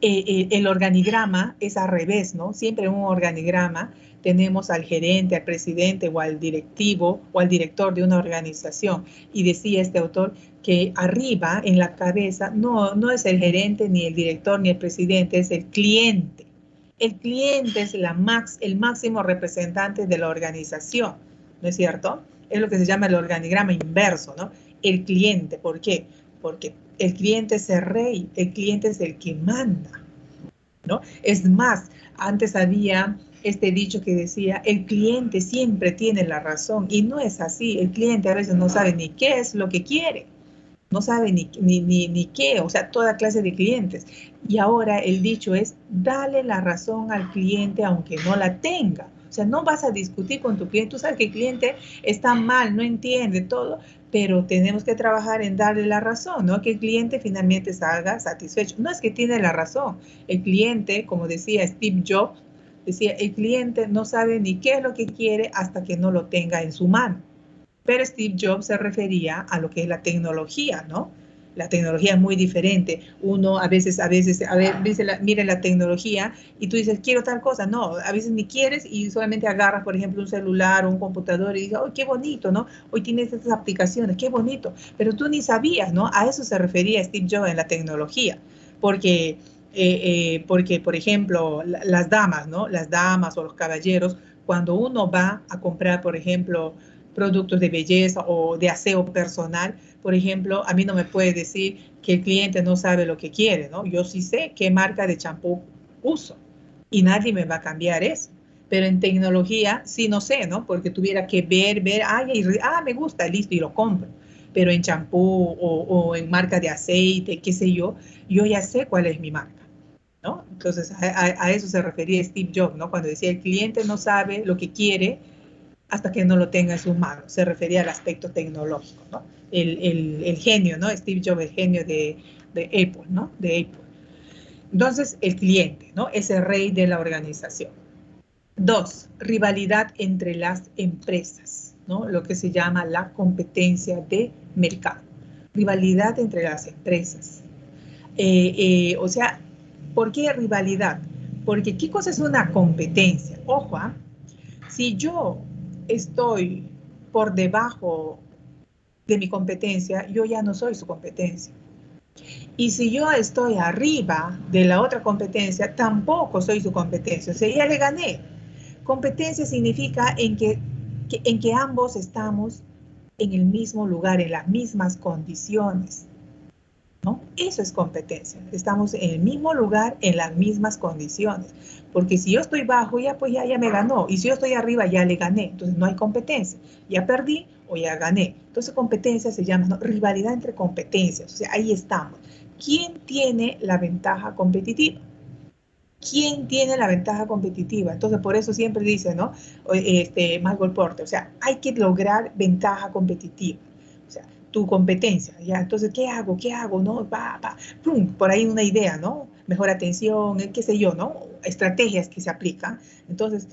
el organigrama es al revés, ¿no? Siempre en un organigrama tenemos al gerente, al presidente o al directivo o al director de una organización. Y decía este autor que arriba en la cabeza no es el gerente, ni el director, ni el presidente, es el cliente. El cliente es el máximo representante de la organización, ¿no es cierto? Es lo que se llama el organigrama inverso, ¿no? El cliente, ¿por qué? Porque el cliente es el rey, el cliente es el que manda, ¿no? Es más, antes había este dicho que decía, el cliente siempre tiene la razón, y no es así. El cliente a veces no sabe ni qué es lo que quiere, no sabe ni qué, o sea, toda clase de clientes. Y ahora el dicho es, dale la razón al cliente aunque no la tenga. O sea, no vas a discutir con tu cliente. Tú sabes que el cliente está mal, no entiende todo, pero tenemos que trabajar en darle la razón, ¿no? Que el cliente finalmente salga satisfecho. No es que tiene la razón. El cliente, como decía Steve Jobs, decía, el cliente no sabe ni qué es lo que quiere hasta que no lo tenga en su mano. Pero Steve Jobs se refería a lo que es la tecnología, ¿no? La tecnología es muy diferente. Uno a veces, dice, mire la tecnología y tú dices, quiero tal cosa. No, a veces ni quieres y solamente agarras, por ejemplo, un celular o un computador y dices, oh, qué bonito, ¿no? Hoy tienes estas aplicaciones, qué bonito. Pero tú ni sabías, ¿no? A eso se refería Steve Jobs en la tecnología. Porque, por ejemplo, las damas, ¿no? Las damas o los caballeros, cuando uno va a comprar, por ejemplo, productos de belleza o de aseo personal, por ejemplo, a mí no me puede decir que el cliente no sabe lo que quiere, ¿no? Yo sí sé qué marca de champú uso y nadie me va a cambiar eso. Pero en tecnología sí no sé, ¿no? Porque tuviera que ver, me gusta, listo, y lo compro. Pero en champú o en marca de aceite, qué sé yo ya sé cuál es mi marca, ¿no? Entonces, a eso se refería Steve Jobs, ¿no? Cuando decía el cliente no sabe lo que quiere hasta que no lo tenga en sus manos. Se refería al aspecto tecnológico, ¿no? El genio, ¿no? Steve Jobs, el genio de Apple, ¿no? De Apple. Entonces, el cliente, ¿no? Es el rey de la organización. 2, rivalidad entre las empresas, ¿no? Lo que se llama la competencia de mercado. Rivalidad entre las empresas. O sea, ¿Por qué rivalidad? Porque ¿qué cosa es una competencia? Ojo, ¿eh? Si yo estoy por debajo de mi competencia, yo ya no soy su competencia. Y si yo estoy arriba de la otra competencia, tampoco soy su competencia. O sea, ya le gané. Competencia significa en que ambos estamos en el mismo lugar, en las mismas condiciones, ¿no? Eso es competencia. Estamos en el mismo lugar, en las mismas condiciones. Porque si yo estoy bajo, ya pues ya me ganó. Y si yo estoy arriba, ya le gané. Entonces no hay competencia. Ya perdí o ya gané. Entonces competencia se llama, ¿no?, rivalidad entre competencias. O sea, ahí estamos. ¿Quién tiene la ventaja competitiva? ¿Quién tiene la ventaja competitiva? Entonces, por eso siempre dice, ¿no? Michael Porter, o sea, hay que lograr ventaja competitiva. O sea, tu competencia, ¿ya? Entonces, ¿qué hago? ¿Qué hago? ¿No? Pum, por ahí una idea, ¿no? Mejor atención, qué sé yo, ¿no? Estrategias que se aplican. Entonces,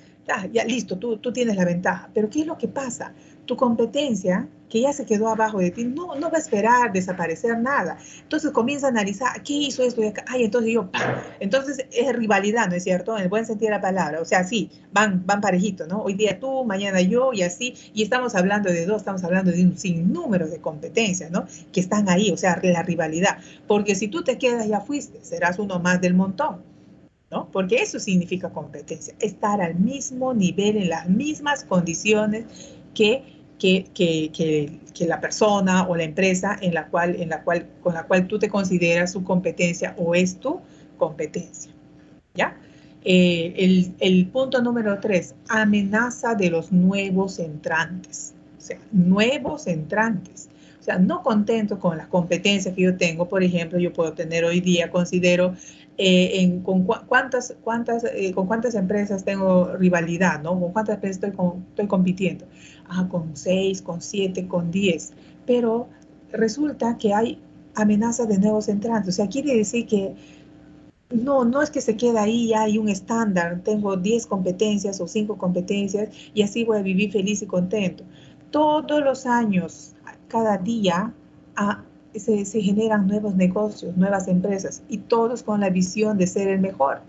ya listo, tú tienes la ventaja. Pero ¿qué es lo que pasa? Tu competencia, que ya se quedó abajo de ti, no va a esperar desaparecer nada. Entonces comienza a analizar, ¿qué hizo esto? Ay, entonces yo, ¡pam! Entonces es rivalidad, ¿no es cierto? En el buen sentido de la palabra. O sea, sí, van parejitos, ¿no? Hoy día tú, mañana yo y así. Y estamos hablando de dos, estamos hablando de un sinnúmero de competencias, ¿no? Que están ahí, o sea, la rivalidad. Porque si tú te quedas, ya fuiste, serás uno más del montón, ¿no? Porque eso significa competencia, estar al mismo nivel, en las mismas condiciones que la persona o la empresa con la cual tú te consideras su competencia o es tu competencia, ¿ya? El punto número 3, amenaza de los nuevos entrantes. O sea, nuevos entrantes. O sea, no contento con las competencias que yo tengo, por ejemplo, yo puedo tener hoy día, considero, con cuántas empresas tengo rivalidad, ¿no? Con cuántas empresas estoy compitiendo. Con 6, con 7, con 10. Pero resulta que hay amenaza de nuevos entrantes. O sea, quiere decir que no es que se queda ahí, ya hay un estándar, tengo 10 competencias o 5 competencias y así voy a vivir feliz y contento. Todos los años, cada día, se generan nuevos negocios, nuevas empresas y todos con la visión de ser el mejor,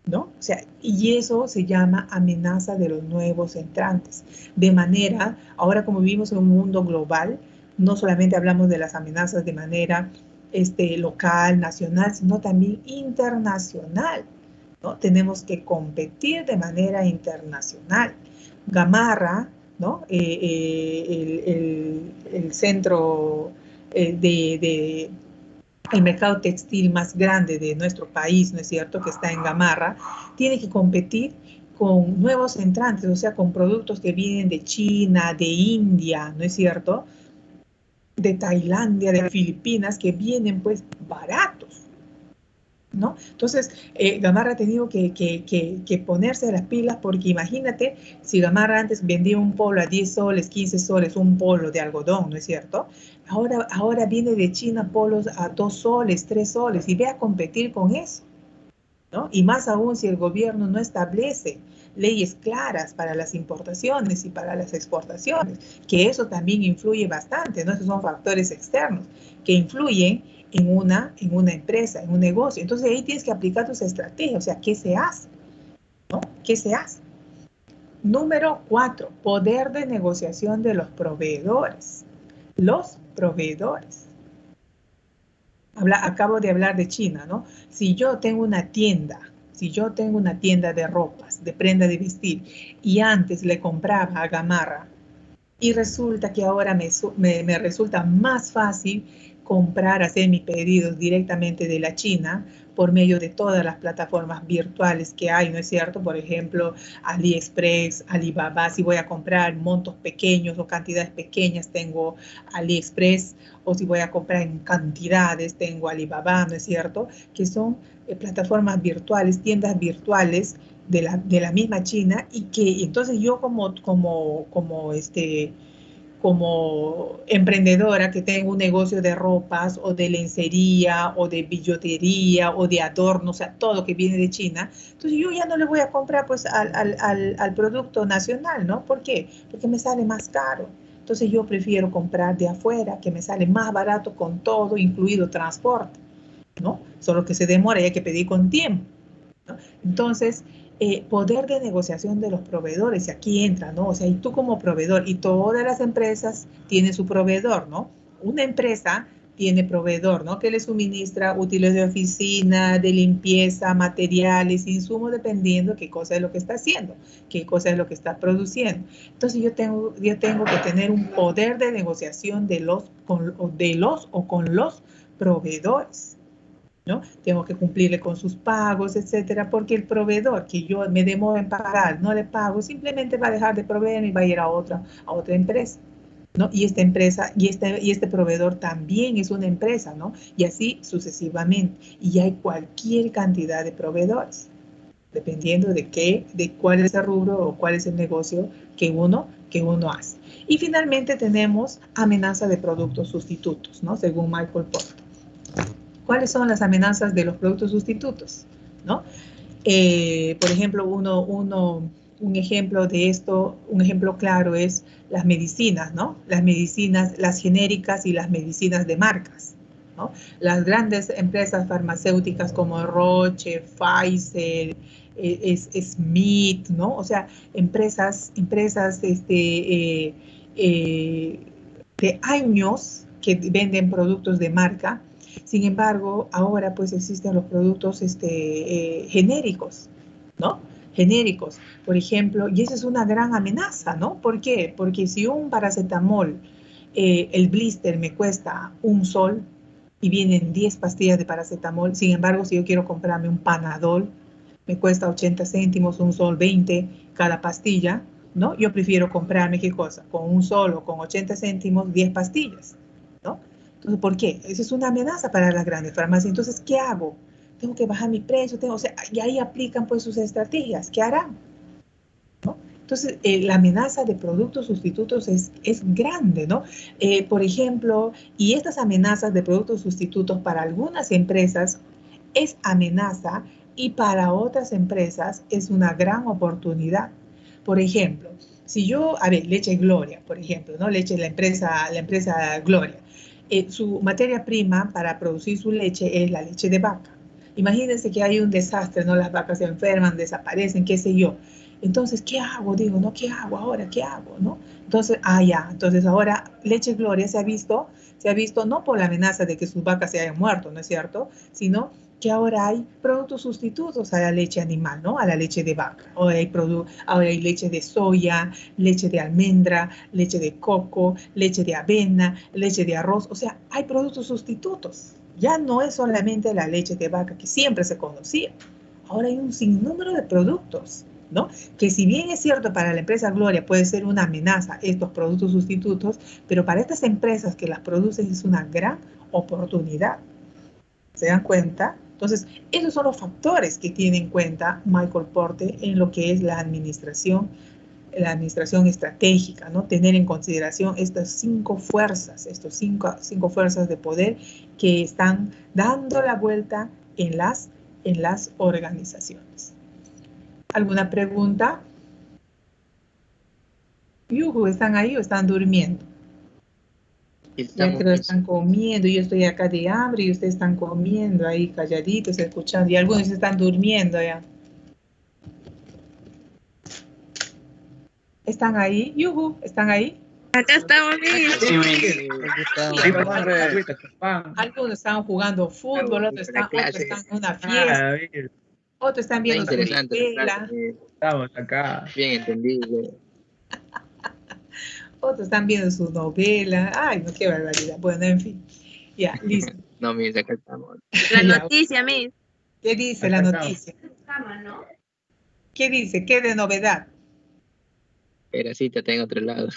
¿no? O sea, y eso se llama amenaza de los nuevos entrantes. De manera, ahora como vivimos en un mundo global, no solamente hablamos de las amenazas de manera local, nacional, sino también internacional, ¿no? Tenemos que competir de manera internacional. Gamarra, ¿no? El centro el mercado textil más grande de nuestro país, ¿no es cierto?, que está en Gamarra, tiene que competir con nuevos entrantes, o sea, con productos que vienen de China, de India, ¿no es cierto?, de Tailandia, de Filipinas, que vienen pues baratos, ¿no? Entonces, Gamarra ha tenido que ponerse las pilas porque imagínate, si Gamarra antes vendía un polo a 10 soles, 15 soles, un polo de algodón, ¿no es cierto? Ahora viene de China polos a 2 soles, 3 soles y ve a competir con eso, ¿no? Y más aún si el gobierno no establece leyes claras para las importaciones y para las exportaciones, que eso también influye bastante, ¿no? Esos son factores externos que influyen en una empresa, en un negocio. Entonces ahí tienes que aplicar tus estrategias, o sea, ¿qué se hace? ¿No? ¿Qué se hace? Número 4, poder de negociación de los proveedores. Los proveedores. Acabo de hablar de China, ¿no? Si yo tengo una tienda de ropas, de prenda de vestir, y antes le compraba a Gamarra, y resulta que ahora me resulta más fácil hacer mis pedidos directamente de la China por medio de todas las plataformas virtuales que hay, ¿no es cierto? Por ejemplo, AliExpress, Alibaba, si voy a comprar montos pequeños o cantidades pequeñas, tengo AliExpress, o si voy a comprar en cantidades, tengo Alibaba, ¿no es cierto? Que son plataformas virtuales, tiendas virtuales de la misma China, y que entonces yo como emprendedora que tengo un negocio de ropas o de lencería o de billutería o de adornos, o sea, todo que viene de China, entonces yo ya no le voy a comprar pues al producto nacional, ¿no? ¿Por qué? Porque me sale más caro. Entonces yo prefiero comprar de afuera, que me sale más barato con todo, incluido transporte, ¿no? Solo que se demora y hay que pedir con tiempo, ¿no? Entonces, poder de negociación de los proveedores, y aquí entra, ¿no? O sea, y tú como proveedor, y todas las empresas tienen su proveedor, ¿no? Una empresa tiene proveedor, ¿no? Que le suministra útiles de oficina, de limpieza, materiales, insumos, dependiendo qué cosa es lo que está haciendo, qué cosa es lo que está produciendo. Entonces yo tengo que tener un poder de negociación de los o con los proveedores, ¿no? Tengo que cumplirle con sus pagos, etcétera, porque el proveedor que yo me demoro en pagar, no le pago, simplemente va a dejar de proveer y va a ir a otra empresa, ¿no? Y esta empresa, y este proveedor también es una empresa, ¿no? Y así sucesivamente. Y hay cualquier cantidad de proveedores, dependiendo de cuál es el rubro o cuál es el negocio que uno hace. Y finalmente tenemos amenaza de productos sustitutos, ¿no? Según Michael Porter. ¿Cuáles son las amenazas de los productos sustitutos? ¿No? Por ejemplo, un ejemplo de esto, un ejemplo claro es las medicinas, ¿no? Las medicinas, las genéricas y las medicinas de marcas, ¿no? Las grandes empresas farmacéuticas como Roche, Pfizer, Smith, ¿no? O sea, empresas de años que venden productos de marca. Sin embargo, ahora pues existen los productos genéricos, ¿no? Genéricos, por ejemplo, y esa es una gran amenaza, ¿no? ¿Por qué? Porque si un paracetamol, el blister me cuesta $1 y vienen 10 pastillas de paracetamol, sin embargo, si yo quiero comprarme un Panadol, me cuesta 80 céntimos, $1.20 cada pastilla, ¿no? Yo prefiero comprarme, ¿qué cosa? Con $1 o con 80 céntimos, 10 pastillas, ¿no? Entonces, ¿por qué? Esa es una amenaza para las grandes farmacias. Entonces, ¿qué hago? Tengo que bajar mi precio, o sea, y ahí aplican pues sus estrategias. ¿Qué harán? ¿No? Entonces, la amenaza de productos sustitutos es grande, ¿no? Por ejemplo, y estas amenazas de productos sustitutos para algunas empresas es amenaza y para otras empresas es una gran oportunidad. Por ejemplo, si yo, a ver, Leche Gloria, por ejemplo, ¿no? Leche, la empresa Gloria. Su materia prima para producir su leche es la leche de vaca. Imagínense que hay un desastre, ¿no? Las vacas se enferman, desaparecen, qué sé yo. Entonces, ¿qué hago? Digo, ¿no? ¿Qué hago ahora? ¿Qué hago? ¿No? Entonces, ya. Entonces, ahora Leche Gloria se ha visto no por la amenaza de que sus vacas se hayan muerto, ¿no es cierto? Sino que ahora hay productos sustitutos a la leche animal, ¿no? A la leche de vaca. Ahora hay leche de soya, leche de almendra, leche de coco, leche de avena, leche de arroz. O sea, hay productos sustitutos. Ya no es solamente la leche de vaca que siempre se conocía. Ahora hay un sinnúmero de productos, ¿no? Que si bien es cierto para la empresa Gloria puede ser una amenaza estos productos sustitutos, pero para estas empresas que las producen es una gran oportunidad. ¿Se dan cuenta? Entonces, esos son los factores que tiene en cuenta Michael Porter en lo que es la administración estratégica, ¿no? Tener en consideración estas 5 fuerzas, cinco fuerzas de poder que están dando la vuelta en las organizaciones. ¿Alguna pregunta? Yuhu, ¿están ahí o están durmiendo? Ya creo que están comiendo, yo estoy acá de hambre y ustedes están comiendo ahí calladitos, escuchando, y algunos están durmiendo ya. ¿Están ahí? Yuhu, ¿están ahí? Acá estamos bien. Algunos están jugando fútbol, otros están en una fiesta, otros están viendo su novela. Estamos acá. Bien entendible. Otros están viendo su novela. Ay, no, qué barbaridad. Bueno, en fin. Ya, listo. No, Miss, acá estamos. La noticia, Miss. ¿Qué dice la noticia? ¿Qué dice? ¿Qué de novedad? Pero sí, te tengo otro lado.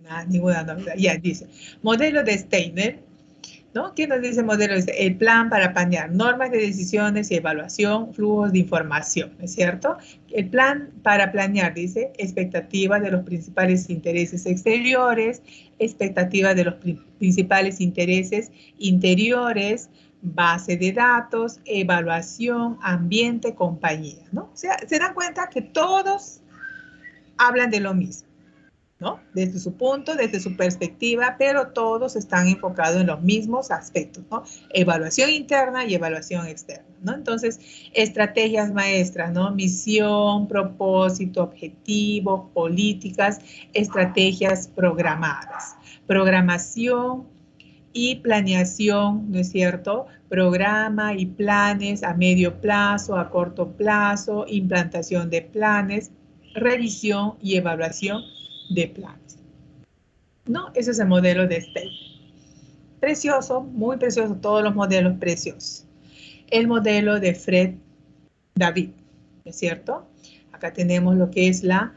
Nada, ninguna novedad. Ya, dice. Modelo de Steiner, ¿no? ¿Qué nos dice el modelo? El plan para planear normas de decisiones y evaluación, flujos de información, ¿no es cierto? El plan para planear, dice, expectativas de los principales intereses exteriores, expectativas de los principales intereses interiores, base de datos, evaluación, ambiente, compañía, ¿no? O sea, se dan cuenta que todos hablan de lo mismo, ¿no? Desde su punto, desde su perspectiva, pero todos están enfocados en los mismos aspectos, ¿no? Evaluación interna y evaluación externa, ¿no? Entonces, estrategias maestras, ¿no? Misión, propósito, objetivos, políticas, estrategias programadas. Programación y planeación, ¿no es cierto? Programa y planes a medio plazo, a corto plazo, implantación de planes, revisión y evaluación de planes, ¿no? Ese es el modelo de STATE. Precioso, muy precioso, todos los modelos preciosos. El modelo de Fred David, ¿no es cierto? Acá tenemos lo que es la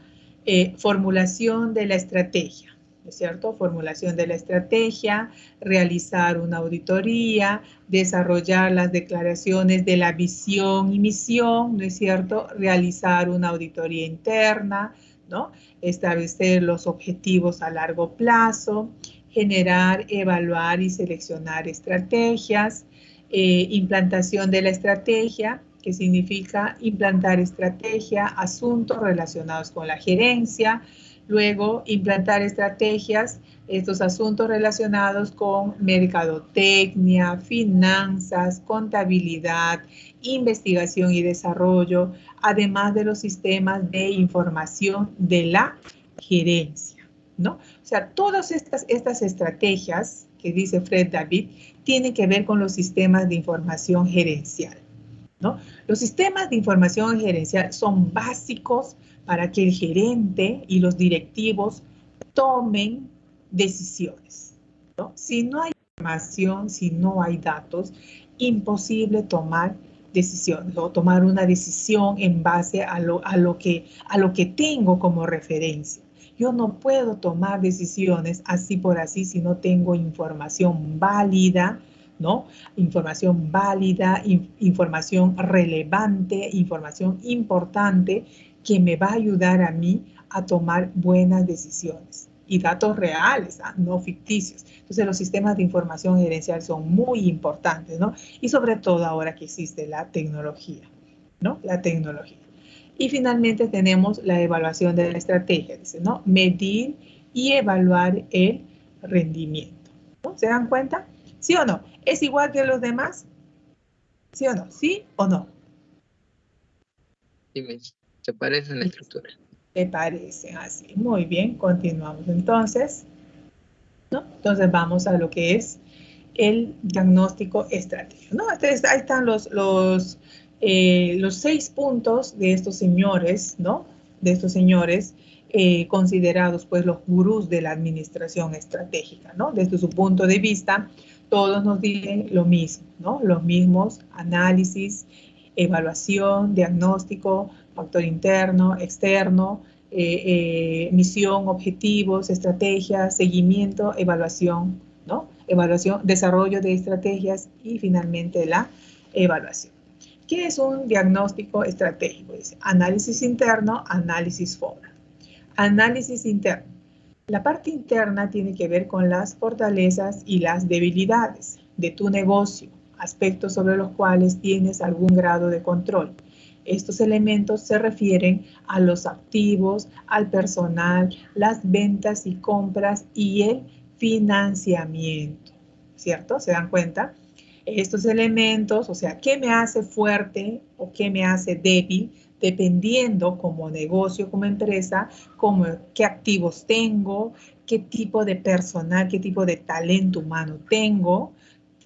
formulación de la estrategia, ¿no es cierto? Formulación de la estrategia, realizar una auditoría, desarrollar las declaraciones de la visión y misión, ¿no es cierto? Realizar una auditoría interna, ¿no? Establecer los objetivos a largo plazo, generar, evaluar y seleccionar estrategias, implantación de la estrategia, que significa implantar estrategia, asuntos relacionados con la gerencia, luego implantar estrategias, estos asuntos relacionados con mercadotecnia, finanzas, contabilidad, investigación y desarrollo, además de los sistemas de información de la gerencia, ¿no? O sea, todas estas estrategias que dice Fred David tienen que ver con los sistemas de información gerencial, ¿no? Los sistemas de información gerencial son básicos para que el gerente y los directivos tomen decisiones, ¿no? Si no hay información, si no hay datos, imposible tomar decisiones o tomar una decisión en base a lo que tengo como referencia. Yo no puedo tomar decisiones así por así si no tengo información válida, ¿no? Información válida, información relevante, información importante que me va a ayudar a mí a tomar buenas decisiones y datos reales, no ficticios. Entonces, los sistemas de información gerencial son muy importantes, ¿no? Y sobre todo ahora que existe la tecnología, ¿no? La tecnología. Y finalmente tenemos la evaluación de la estrategia, dice, ¿no? Medir y evaluar el rendimiento, ¿no? ¿Se dan cuenta? ¿Sí o no? ¿Es igual que los demás? ¿Sí o no? ¿Sí o no? Sí, se parece en la estructura. ¿Te parece así? Muy bien, continuamos entonces, ¿no? Entonces vamos a lo que es el diagnóstico estratégico, ¿no? Ahí están los 6 puntos de estos señores, ¿no? De estos señores considerados pues los gurús de la administración estratégica, ¿no? Desde su punto de vista, todos nos dicen lo mismo, ¿no? Los mismos análisis, evaluación, diagnóstico, factor interno, externo, misión, objetivos, estrategias, seguimiento, evaluación, ¿no? Evaluación, desarrollo de estrategias y finalmente la evaluación. ¿Qué es un diagnóstico estratégico? Dice, análisis interno, análisis fuera. Análisis interno. La parte interna tiene que ver con las fortalezas y las debilidades de tu negocio, aspectos sobre los cuales tienes algún grado de control. Estos elementos se refieren a los activos, al personal, las ventas y compras y el financiamiento, ¿cierto? ¿Se dan cuenta? Estos elementos, o sea, ¿qué me hace fuerte o qué me hace débil? Dependiendo como negocio, como empresa, qué activos tengo, qué tipo de personal, qué tipo de talento humano tengo,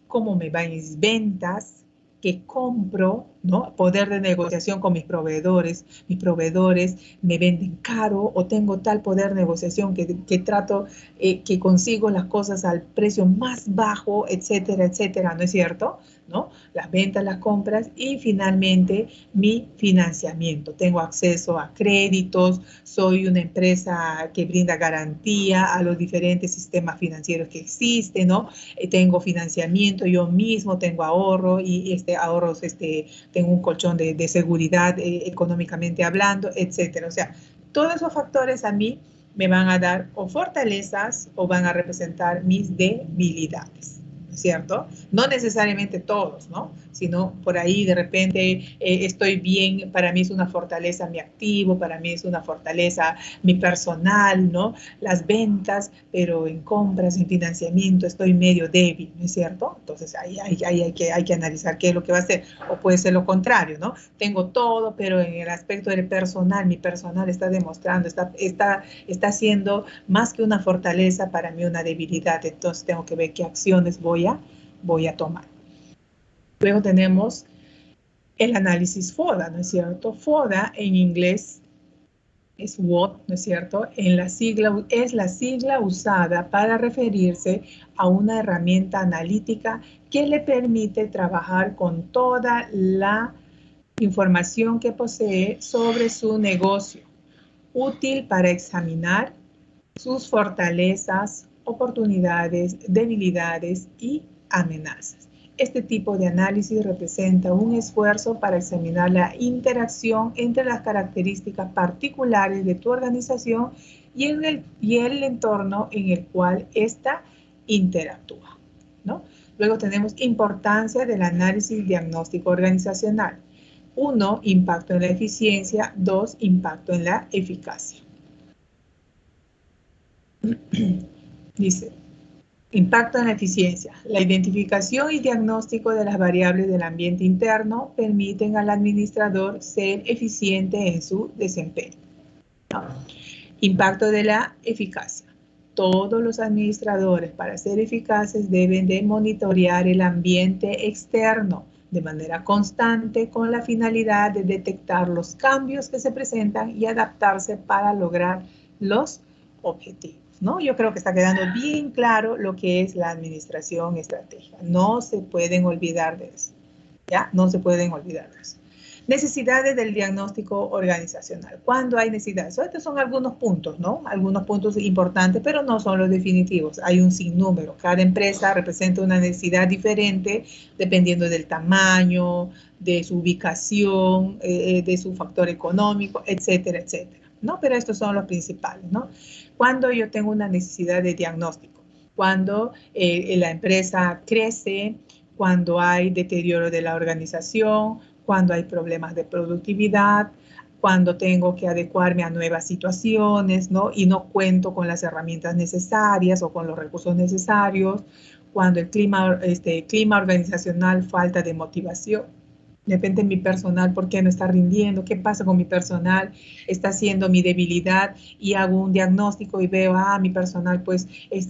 cómo me van mis ventas, qué compro, ¿no? Poder de negociación con mis proveedores me venden caro o tengo tal poder de negociación que trato, que consigo las cosas al precio más bajo, etcétera, etcétera, ¿no es cierto? ¿No? Las ventas, las compras y finalmente mi financiamiento. Tengo acceso a créditos, soy una empresa que brinda garantía a los diferentes sistemas financieros que existen, ¿no? Tengo financiamiento yo mismo, tengo ahorro y ahorros, tengo un colchón de seguridad económicamente hablando, etcétera. O sea, todos esos factores a mí me van a dar o fortalezas o van a representar mis debilidades. ¿cierto? No necesariamente todos, ¿no? Sino por ahí de repente estoy bien, para mí es una fortaleza mi activo, para mí es una fortaleza mi personal, ¿no? Las ventas, pero en compras, en financiamiento estoy medio débil, ¿no es cierto? Entonces ahí hay que analizar qué es lo que va a hacer, o puede ser lo contrario, ¿no? Tengo todo, pero en el aspecto del personal, mi personal está demostrando, está siendo más que una fortaleza, para mí una debilidad, entonces tengo que ver qué acciones voy a tomar. Luego tenemos el análisis FODA, ¿no es cierto? FODA en inglés es WOT, ¿no es cierto? Es la sigla usada para referirse a una herramienta analítica que le permite trabajar con toda la información que posee sobre su negocio, útil para examinar sus fortalezas, oportunidades, debilidades y amenazas. Este tipo de análisis representa un esfuerzo para examinar la interacción entre las características particulares de tu organización y el entorno en el cual ésta interactúa, ¿no? Luego tenemos importancia del análisis diagnóstico organizacional. 1, impacto en la eficiencia. 2, impacto en la eficacia. Dice, impacto en la eficiencia. La identificación y diagnóstico de las variables del ambiente interno permiten al administrador ser eficiente en su desempeño. Impacto de la eficacia. Todos los administradores, para ser eficaces, deben de monitorear el ambiente externo de manera constante con la finalidad de detectar los cambios que se presentan y adaptarse para lograr los objetivos, ¿no? Yo creo que está quedando bien claro lo que es la administración estratégica. No se pueden olvidar de eso, ¿ya? No se pueden olvidar de eso. Necesidades del diagnóstico organizacional. ¿Cuándo hay necesidades? Estos son algunos puntos, ¿no? Algunos puntos importantes, pero no son los definitivos. Hay un sinnúmero. Cada empresa representa una necesidad diferente dependiendo del tamaño, de su ubicación, de su factor económico, etcétera, etcétera, ¿no? Pero estos son los principales, ¿no? Cuando yo tengo una necesidad de diagnóstico, cuando la empresa crece, cuando hay deterioro de la organización, cuando hay problemas de productividad, cuando tengo que adecuarme a nuevas situaciones, ¿no? Y no cuento con las herramientas necesarias o con los recursos necesarios, cuando el clima organizacional, falta de motivación. De repente mi personal, ¿por qué no está rindiendo? ¿Qué pasa con mi personal? Está siendo mi debilidad y hago un diagnóstico y veo, mi personal pues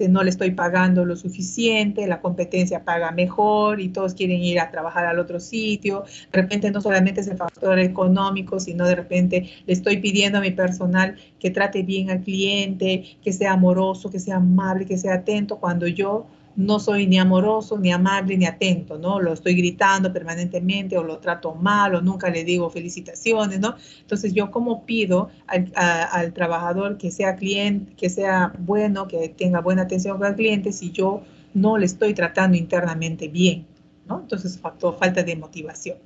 no le estoy pagando lo suficiente, la competencia paga mejor y todos quieren ir a trabajar al otro sitio. De repente no solamente es el factor económico, sino de repente le estoy pidiendo a mi personal que trate bien al cliente, que sea amoroso, que sea amable, que sea atento, cuando yo no soy ni amoroso, ni amable, ni atento, ¿no? Lo estoy gritando permanentemente o lo trato mal o nunca le digo felicitaciones, ¿no? Entonces, yo como pido al trabajador que sea cliente, que sea bueno, que tenga buena atención con el cliente, si yo no le estoy tratando internamente bien, ¿no? Entonces, falta de motivación.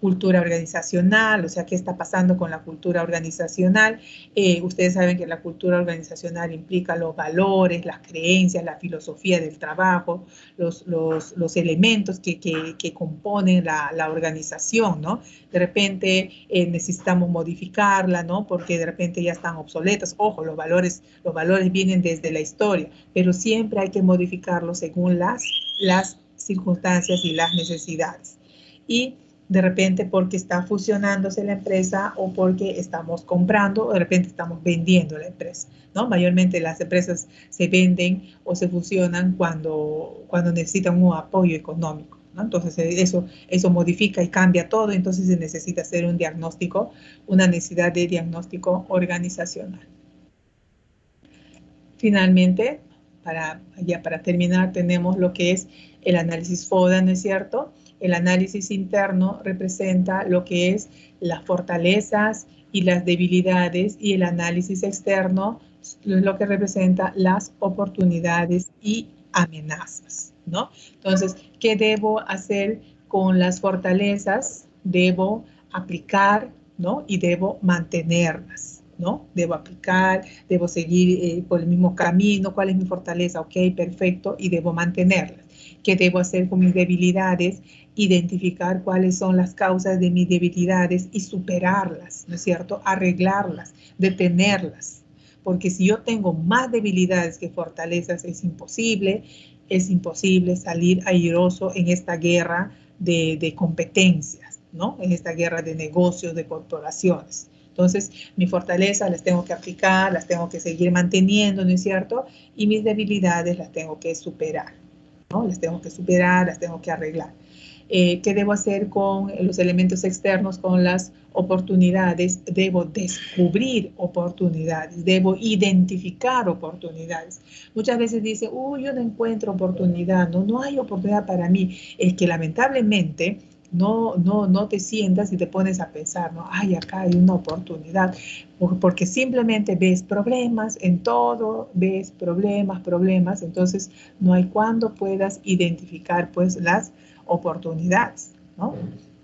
Cultura organizacional, o sea, ¿qué está pasando con la cultura organizacional? Ustedes saben que la cultura organizacional implica los valores, las creencias, la filosofía del trabajo, los elementos que componen la organización, ¿no? De repente necesitamos modificarla, ¿no? Porque de repente ya están obsoletas. Ojo, los valores vienen desde la historia, pero siempre hay que modificarlos según las circunstancias y las necesidades. Y de repente porque está fusionándose la empresa o porque estamos comprando o de repente estamos vendiendo la empresa, ¿no? Mayormente las empresas se venden o se fusionan cuando necesitan un apoyo económico, ¿no? Entonces eso modifica y cambia todo, entonces se necesita hacer un diagnóstico, una necesidad de diagnóstico organizacional. Finalmente, para terminar, tenemos lo que es el análisis FODA, ¿no es cierto? El análisis interno representa lo que es las fortalezas y las debilidades, y el análisis externo es lo que representa las oportunidades y amenazas, ¿no? Entonces, ¿qué debo hacer con las fortalezas? Debo aplicar, ¿no? Y debo mantenerlas, ¿no? Debo aplicar, debo seguir por el mismo camino. ¿Cuál es mi fortaleza? Ok, perfecto, y debo mantenerlas. ¿Qué debo hacer con mis debilidades? Identificar cuáles son las causas de mis debilidades y superarlas, ¿no es cierto? Arreglarlas, detenerlas. Porque si yo tengo más debilidades que fortalezas, es imposible salir airoso en esta guerra de competencias, ¿no? En esta guerra de negocios, de corporaciones. Entonces, mis fortalezas las tengo que aplicar, las tengo que seguir manteniendo, ¿no es cierto? Y mis debilidades las tengo que superar, ¿no? Las tengo que superar, las tengo que arreglar. ¿Qué debo hacer con los elementos externos, con las oportunidades? Debo descubrir oportunidades, debo identificar oportunidades. Muchas veces dice, yo no encuentro oportunidad, no hay oportunidad para mí. Es que lamentablemente no te sientas y te pones a pensar, ¿no? Ay, acá hay una oportunidad, porque simplemente ves problemas en todo, ves problemas, entonces no hay cuando puedas identificar pues las oportunidades, ¿no?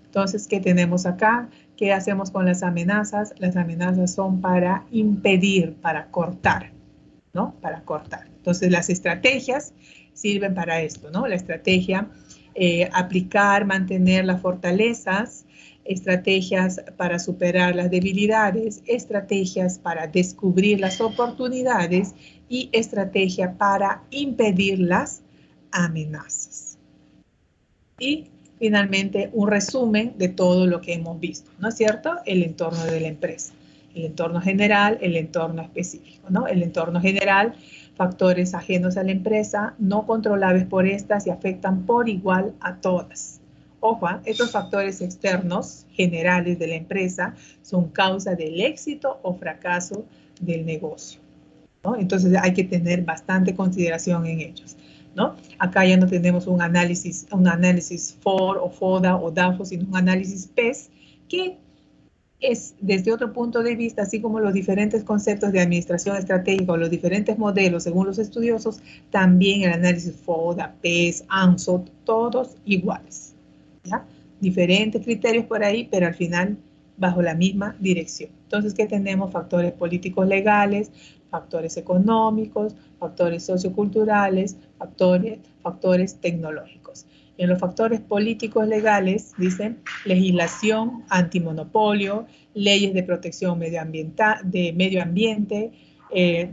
Entonces, ¿qué tenemos acá? ¿Qué hacemos con las amenazas? Las amenazas son para impedir, para cortar, ¿no? Para cortar. Entonces, las estrategias sirven para esto, ¿no? La estrategia, aplicar, mantener las fortalezas, estrategias para superar las debilidades, estrategias para descubrir las oportunidades y estrategia para impedir las amenazas. Y finalmente un resumen de todo lo que hemos visto, ¿no es cierto? El entorno de la empresa, el entorno general, el entorno específico, ¿no? El entorno general, factores ajenos a la empresa, no controlables por estas y afectan por igual a todas. Ojo, estos factores externos generales de la empresa son causa del éxito o fracaso del negocio, ¿no? Entonces hay que tener bastante consideración en ellos, ¿no? Acá ya no tenemos un análisis FOR o FODA o DAFO, sino un análisis PES, que es desde otro punto de vista, así como los diferentes conceptos de administración estratégica o los diferentes modelos según los estudiosos, también el análisis FODA, PES, ANSOT, todos iguales, ¿ya? Diferentes criterios por ahí, pero al final bajo la misma dirección. Entonces, ¿qué tenemos? Factores políticos legales, factores económicos, factores socioculturales, factores tecnológicos. En los factores políticos legales, dicen, legislación antimonopolio, leyes de protección de medio ambiente,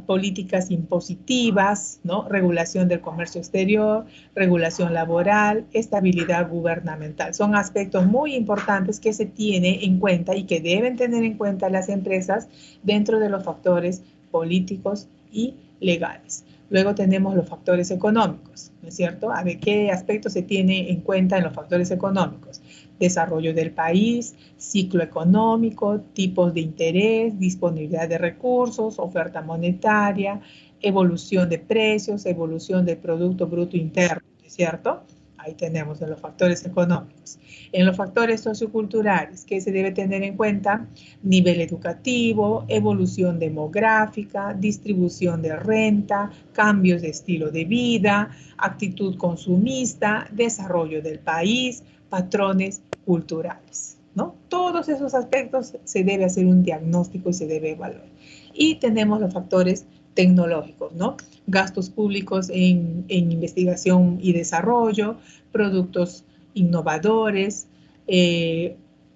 políticas impositivas, ¿no? Regulación del comercio exterior, regulación laboral, estabilidad gubernamental. Son aspectos muy importantes que se tienen en cuenta y que deben tener en cuenta las empresas dentro de los factores políticos y legales. Luego tenemos los factores económicos, ¿no es cierto? A ver qué aspectos se tiene en cuenta en los factores económicos. Desarrollo del país, ciclo económico, tipos de interés, disponibilidad de recursos, oferta monetaria, evolución de precios, evolución del Producto Bruto Interno, ¿no es cierto? Ahí tenemos en los factores económicos. En los factores socioculturales, ¿qué se debe tener en cuenta? Nivel educativo, evolución demográfica, distribución de renta, cambios de estilo de vida, actitud consumista, desarrollo del país, patrones culturales, ¿no? Todos esos aspectos se debe hacer un diagnóstico y se debe evaluar. Y tenemos los factores tecnológicos, ¿no? Gastos públicos en investigación y desarrollo, productos innovadores,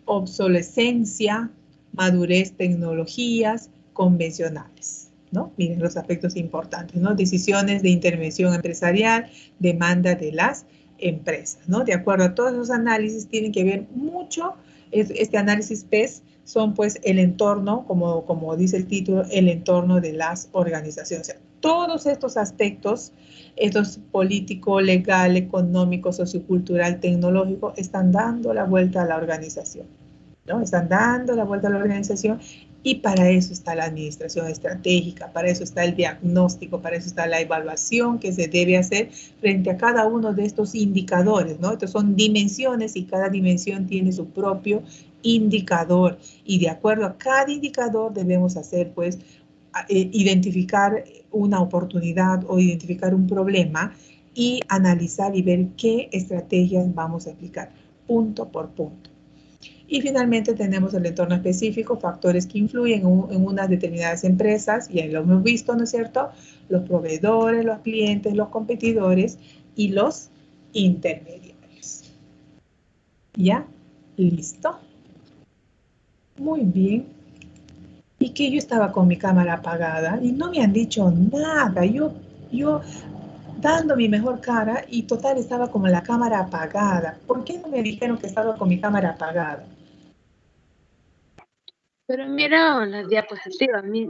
obsolescencia, madurez, tecnologías convencionales, ¿no? Miren los aspectos importantes, ¿no? Decisiones de intervención empresarial, demanda de las empresas, ¿no? De acuerdo a todos esos análisis, tienen que ver mucho, este análisis PES son pues el entorno, como dice el título, el entorno de las organizaciones. O sea, todos estos aspectos, estos político, legal, económico, sociocultural, tecnológico, están dando la vuelta a la organización, ¿no? Están dando la vuelta a la organización y para eso está la administración estratégica, para eso está el diagnóstico, para eso está la evaluación que se debe hacer frente a cada uno de estos indicadores, ¿no? Estos son dimensiones y cada dimensión tiene su propio indicador y de acuerdo a cada indicador debemos hacer pues identificar una oportunidad o identificar un problema y analizar y ver qué estrategias vamos a aplicar punto por punto. Y finalmente tenemos el entorno específico, factores que influyen en unas determinadas empresas, y ahí lo hemos visto, ¿no es cierto? Los proveedores, los clientes, los competidores y los intermediarios. ¿Ya? ¿Listo? Muy bien. Y que yo estaba con mi cámara apagada y no me han dicho nada. Yo dando mi mejor cara y total estaba como la cámara apagada. ¿Por qué no me dijeron que estaba con mi cámara apagada? Pero mira las diapositivas, Miss.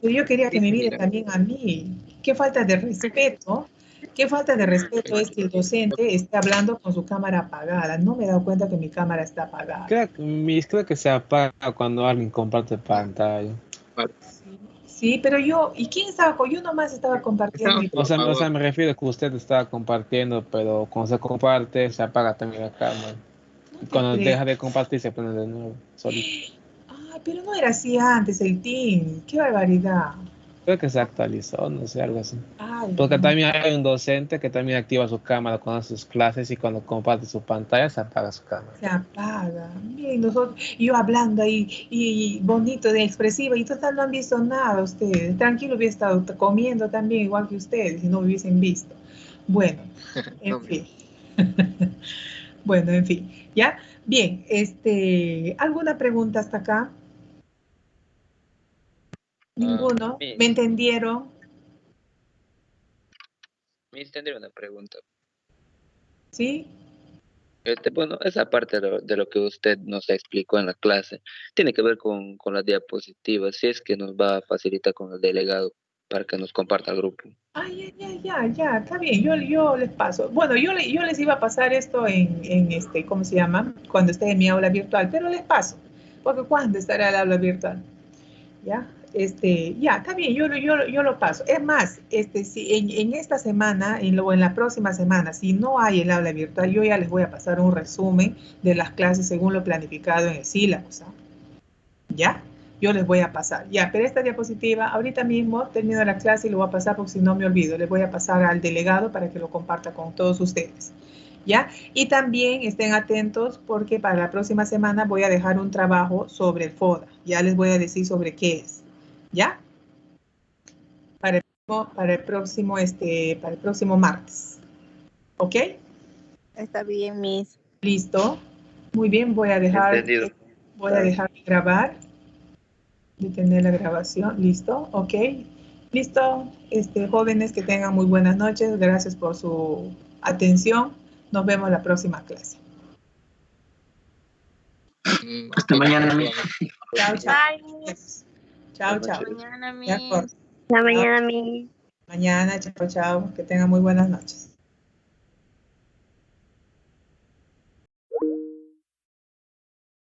Pero yo quería que me mire Mira. también a mí. Qué falta de respeto. Qué falta de respeto es que el docente esté hablando con su cámara apagada. No me he dado cuenta que mi cámara está apagada. Creo que se apaga cuando alguien comparte pantalla. Sí, pero yo, ¿y quién estaba? Yo nomás estaba compartiendo mi O sea, me refiero a que usted estaba compartiendo, pero cuando se comparte, se apaga también la cámara. Y cuando deja de compartir, se pone de nuevo, solito. Ah, pero no era así antes el team. Qué barbaridad. Creo que se actualizó, no sé, algo así. Ay, Porque no. también hay un docente que también activa su cámara cuando hace sus clases y cuando comparte su pantalla, se apaga su cámara. Se apaga. Miren, nosotros, yo hablando ahí y bonito, de expresiva, y total no han visto nada ustedes. Tranquilo, hubiera estado comiendo también igual que ustedes si no me hubiesen visto. Bueno, en fin. Bueno, en fin. ¿Ya? Bien, ¿alguna pregunta hasta acá? ¿Ninguno? ¿Me entendieron? Me tendría una pregunta. ¿Sí? Bueno, esa parte de lo que usted nos explicó en la clase tiene que ver con las diapositivas, si es que nos va a facilitar con el delegado para que nos comparta el grupo. Ah, ya, está bien, yo les paso. Bueno, yo les iba a pasar esto en ¿cómo se llama? Cuando esté en mi aula virtual, pero les paso, porque ¿cuándo estará el aula virtual? ¿Ya? Ya, está bien, yo lo paso. Es más, si en esta semana, en la próxima semana, si no hay el aula virtual, yo ya les voy a pasar un resumen de las clases según lo planificado en el sílabo, ¿ya? Yo les voy a pasar, ya, pero esta diapositiva, ahorita mismo termino la clase y lo voy a pasar porque si no me olvido, les voy a pasar al delegado para que lo comparta con todos ustedes, ¿ya? Y también estén atentos porque para la próxima semana voy a dejar un trabajo sobre el FODA, ya les voy a decir sobre qué es, ¿ya? Para el próximo martes, ¿ok? Está bien, Miss. ¿Listo? Muy bien, voy a dejar Entendido. de grabar. Detener la grabación, listo, ok, listo, jóvenes, que tengan muy buenas noches, gracias por su atención, nos vemos la próxima clase. Hasta mañana, Miss. Chao, chao. Bye. Chao, Buenas chao. noches. Mañana, De acuerdo. Miss. La mañana, Miss. Mañana, chao, chao, que tengan muy buenas noches.